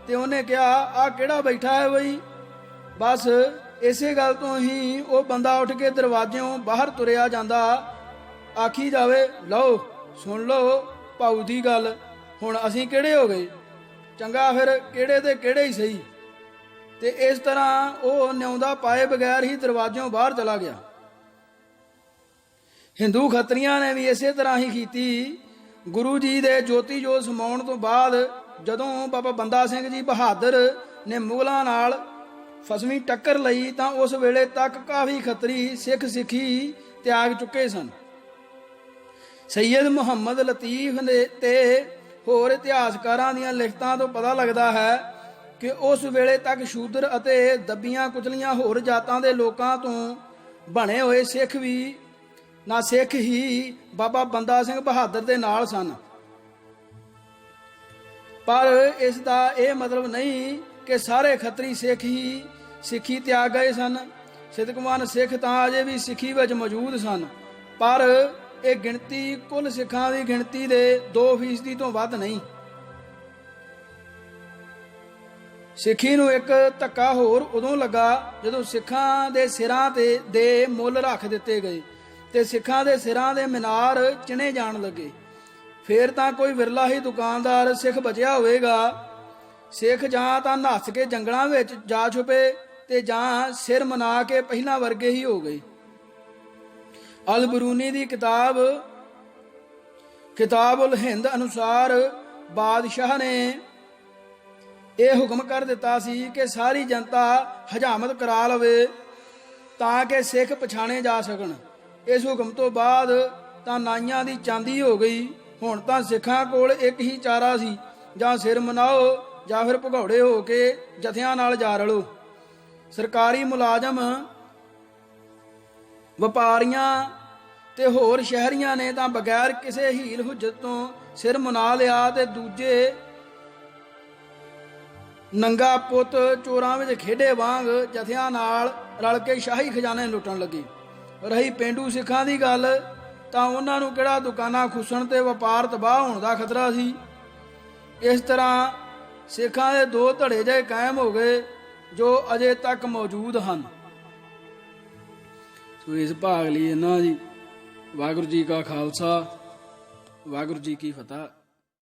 ਤੇ ਉਹਨੇ ਕਿਹਾ, ਆਹ ਕਿਹੜਾ ਬੈਠਾ ਹੈ ਬਈ? ਬਸ ਇਸੇ ਗੱਲ ਤੋਂ ਹੀ ਉਹ ਬੰਦਾ ਉੱਠ ਕੇ ਦਰਵਾਜ਼ਿਓਂ ਬਾਹਰ ਤੁਰਿਆ ਜਾਂਦਾ। ਆਖੀ ਜਾਵੇ, ਲਓ ਸੁਣ ਲਓ ਭਾਊ ਦੀ ਗੱਲ, ਹੁਣ ਅਸੀਂ ਕਿਹੜੇ ਹੋ ਗਏ? ਚੰਗਾ ਫਿਰ ਕਿਹੜੇ ਤੇ ਕਿਹੜੇ ਹੀ ਸਹੀ। ਤੇ ਇਸ ਤਰ੍ਹਾਂ ਉਹ ਨਿਆਉਂਦਾ ਪਾਏ ਬਗੈਰ ਹੀ ਦਰਵਾਜ਼ਿਓਂ ਬਾਹਰ ਚਲਾ ਗਿਆ। ਹਿੰਦੂ ਖੱਤਰੀਆਂ ਨੇ ਵੀ ਇਸੇ ਤਰ੍ਹਾਂ ਹੀ ਕੀਤੀ। ਗੁਰੂ ਜੀ ਦੇ ਜੋਤੀ ਜੋਤ ਸਮਾਉਣ ਤੋਂ ਬਾਅਦ ਜਦੋਂ ਬਾਬਾ ਬੰਦਾ ਸਿੰਘ ਜੀ ਬਹਾਦਰ ਨੇ ਮੁਗਲਾਂ ਨਾਲ ਫਸਵੀਂ ਟੱਕਰ ਲਈ ਤਾਂ ਉਸ ਵੇਲੇ ਤੱਕ ਕਾਫੀ ਖੱਤਰੀ ਸਿੱਖ ਸਿੱਖੀ ਤਿਆਗ ਚੁੱਕੇ ਸਨ। ਸੈਯਦ ਮੁਹੰਮਦ ਲਤੀਫ ਤੇ ਹੋਰ ਇਤਿਹਾਸਕਾਰਾਂ ਦੀਆਂ ਲਿਖਤਾਂ ਤੋਂ ਪਤਾ ਲੱਗਦਾ ਹੈ ਕਿ ਉਸ ਵੇਲੇ ਤੱਕ ਸ਼ੂਦਰ ਅਤੇ ਦੱਬੀਆਂ ਕੁਚਲੀਆਂ ਹੋਰ ਜਾਤਾਂ ਦੇ ਲੋਕਾਂ ਤੋਂ ਬਣੇ ਹੋਏ ਸਿੱਖ ਵੀ ਨਾ ਸਿੱਖ ਹੀ ਬਾਬਾ ਬੰਦਾ ਸਿੰਘ ਬਹਾਦਰ ਦੇ ਨਾਲ ਸਨ। ਪਰ ਇਸ ਦਾ ਇਹ ਮਤਲਬ ਨਹੀਂ ਕਿ ਸਾਰੇ ਖੱਤਰੀ ਸਿੱਖ ਹੀ ਸਿੱਖੀ ਤਿਆਗ ਗਏ ਸਨ। ਸਿੱਧਕਵਾਨ ਸਿੱਖ ਤਾਂ ਅਜੇ ਵੀ ਸਿੱਖੀ ਵਿੱਚ ਮੌਜੂਦ ਸਨ, ਪਰ ਇਹ ਗਿਣਤੀ ਕੁੱਲ ਸਿੱਖਾਂ ਦੀ ਗਿਣਤੀ ਦੇ 2% ਤੋਂ ਵੱਧ ਨਹੀਂ। ਸਿੱਖੀ ਨੂੰ ਇੱਕ ਧੱਕਾ ਹੋਰ ਉਦੋਂ ਲੱਗਾ ਜਦੋਂ ਸਿੱਖਾਂ ਦੇ ਸਿਰਾਂ ਤੇ ਦੇ ਮੁੱਲ ਰੱਖ ਦਿੱਤੇ ਗਏ ਤੇ ਸਿੱਖਾਂ ਦੇ ਸਿਰਾਂ ਦੇ ਮੀਨਾਰ ਚਿਣੇ ਜਾਣ ਲੱਗੇ। ਫੇਰ ਤਾਂ ਕੋਈ ਵਿਰਲਾ ਹੀ ਦੁਕਾਨਦਾਰ ਸਿੱਖ ਬਚਿਆ ਹੋਵੇਗਾ। ਸਿੱਖ ਜਾਂ ਤਾਂ ਨੱਸ ਕੇ ਜੰਗਲਾਂ ਵਿੱਚ ਜਾ ਛੁਪੇ ਤੇ ਜਾਂ ਸਿਰ ਮਨਾ ਕੇ ਪਹਿਲਾਂ ਵਰਗੇ ਹੀ ਹੋ ਗਏ। ਅਲ ਬਰੂਨੀ ਦੀ ਕਿਤਾਬ-ਉਲ ਹਿੰਦ ਅਨੁਸਾਰ ਬਾਦਸ਼ਾਹ ਨੇ ਇਹ ਹੁਕਮ ਕਰ ਦਿੱਤਾ ਸੀ ਕਿ ਸਾਰੀ ਜਨਤਾ ਹਜਾਮਤ ਕਰਾ ਲਵੇ ਤਾਂ ਕਿ ਸਿੱਖ ਪਛਾਣੇ ਜਾ ਸਕਣ। ਇਸ ਹੁਕਮ ਤੋਂ ਬਾਅਦ ਤਾਂ ਨਾਈਆਂ ਦੀ ਚਾਂਦੀ ਹੋ ਗਈ। ਹੁਣ ਤਾਂ ਸਿੱਖਾਂ ਕੋਲ ਇੱਕ ਹੀ ਚਾਰਾ ਸੀ, ਜਾਂ ਸਿਰ ਮਨਾਓ ਜਾਂ ਫਿਰ ਭਗੌੜੇ ਹੋ ਕੇ ਜਥਿਆਂ ਨਾਲ ਜਾ ਰਲੋ। ਸਰਕਾਰੀ ਮੁਲਾਜ਼ਮ, ਵਪਾਰੀਆਂ ਤੇ ਹੋਰ ਸ਼ਹਿਰੀਆਂ ਨੇ ਤਾਂ ਬਗੈਰ ਕਿਸੇ ਹੀਲ ਹੁਜਤ ਤੋਂ ਸਿਰ ਮਨਾ ਲਿਆ ਤੇ ਦੂਜੇ ਨੰਗਾ ਪੁੱਤ ਚੋਰਾਂ ਵਿੱਚ ਖੇਡੇ ਵਾਂਗ ਜਥਿਆਂ ਨਾਲ ਰਲ ਕੇ ਸ਼ਾਹੀ ਖਜ਼ਾਨੇ ਲੁੱਟਣ ਲੱਗੇ। ਰਹੀ ਪੇਂਡੂ ਸਿੱਖਾਂ ਦੀ ਗੱਲ, ਤਾਂ ਉਹਨਾਂ ਨੂੰ ਕਿਹੜਾ ਦੁਕਾਨਾਂ ਖੁੱਸਣ ਤੇ ਵਪਾਰ ਤਬਾਹ ਹੋਣ ਦਾ ਖਤਰਾ ਸੀ। ਇਸ ਤਰ੍ਹਾਂ ਸਿੱਖਾਂ ਦੇ ਦੋ ਧੜੇ ਜਿਹੇ ਕਾਇਮ ਹੋ ਗਏ ਜੋ ਅਜੇ ਤੱਕ ਮੌਜੂਦ ਹਨ। ਸੋ ਇਸ ਭਾਗ ਲਈ ਇਹਨਾਂ ਜੀ। ਵਾਹਿਗੁਰੂ ਜੀ ਕਾ ਖਾਲਸਾ, ਵਾਹਿਗੁਰੂ ਜੀ ਕੀ ਫਤਿਹ।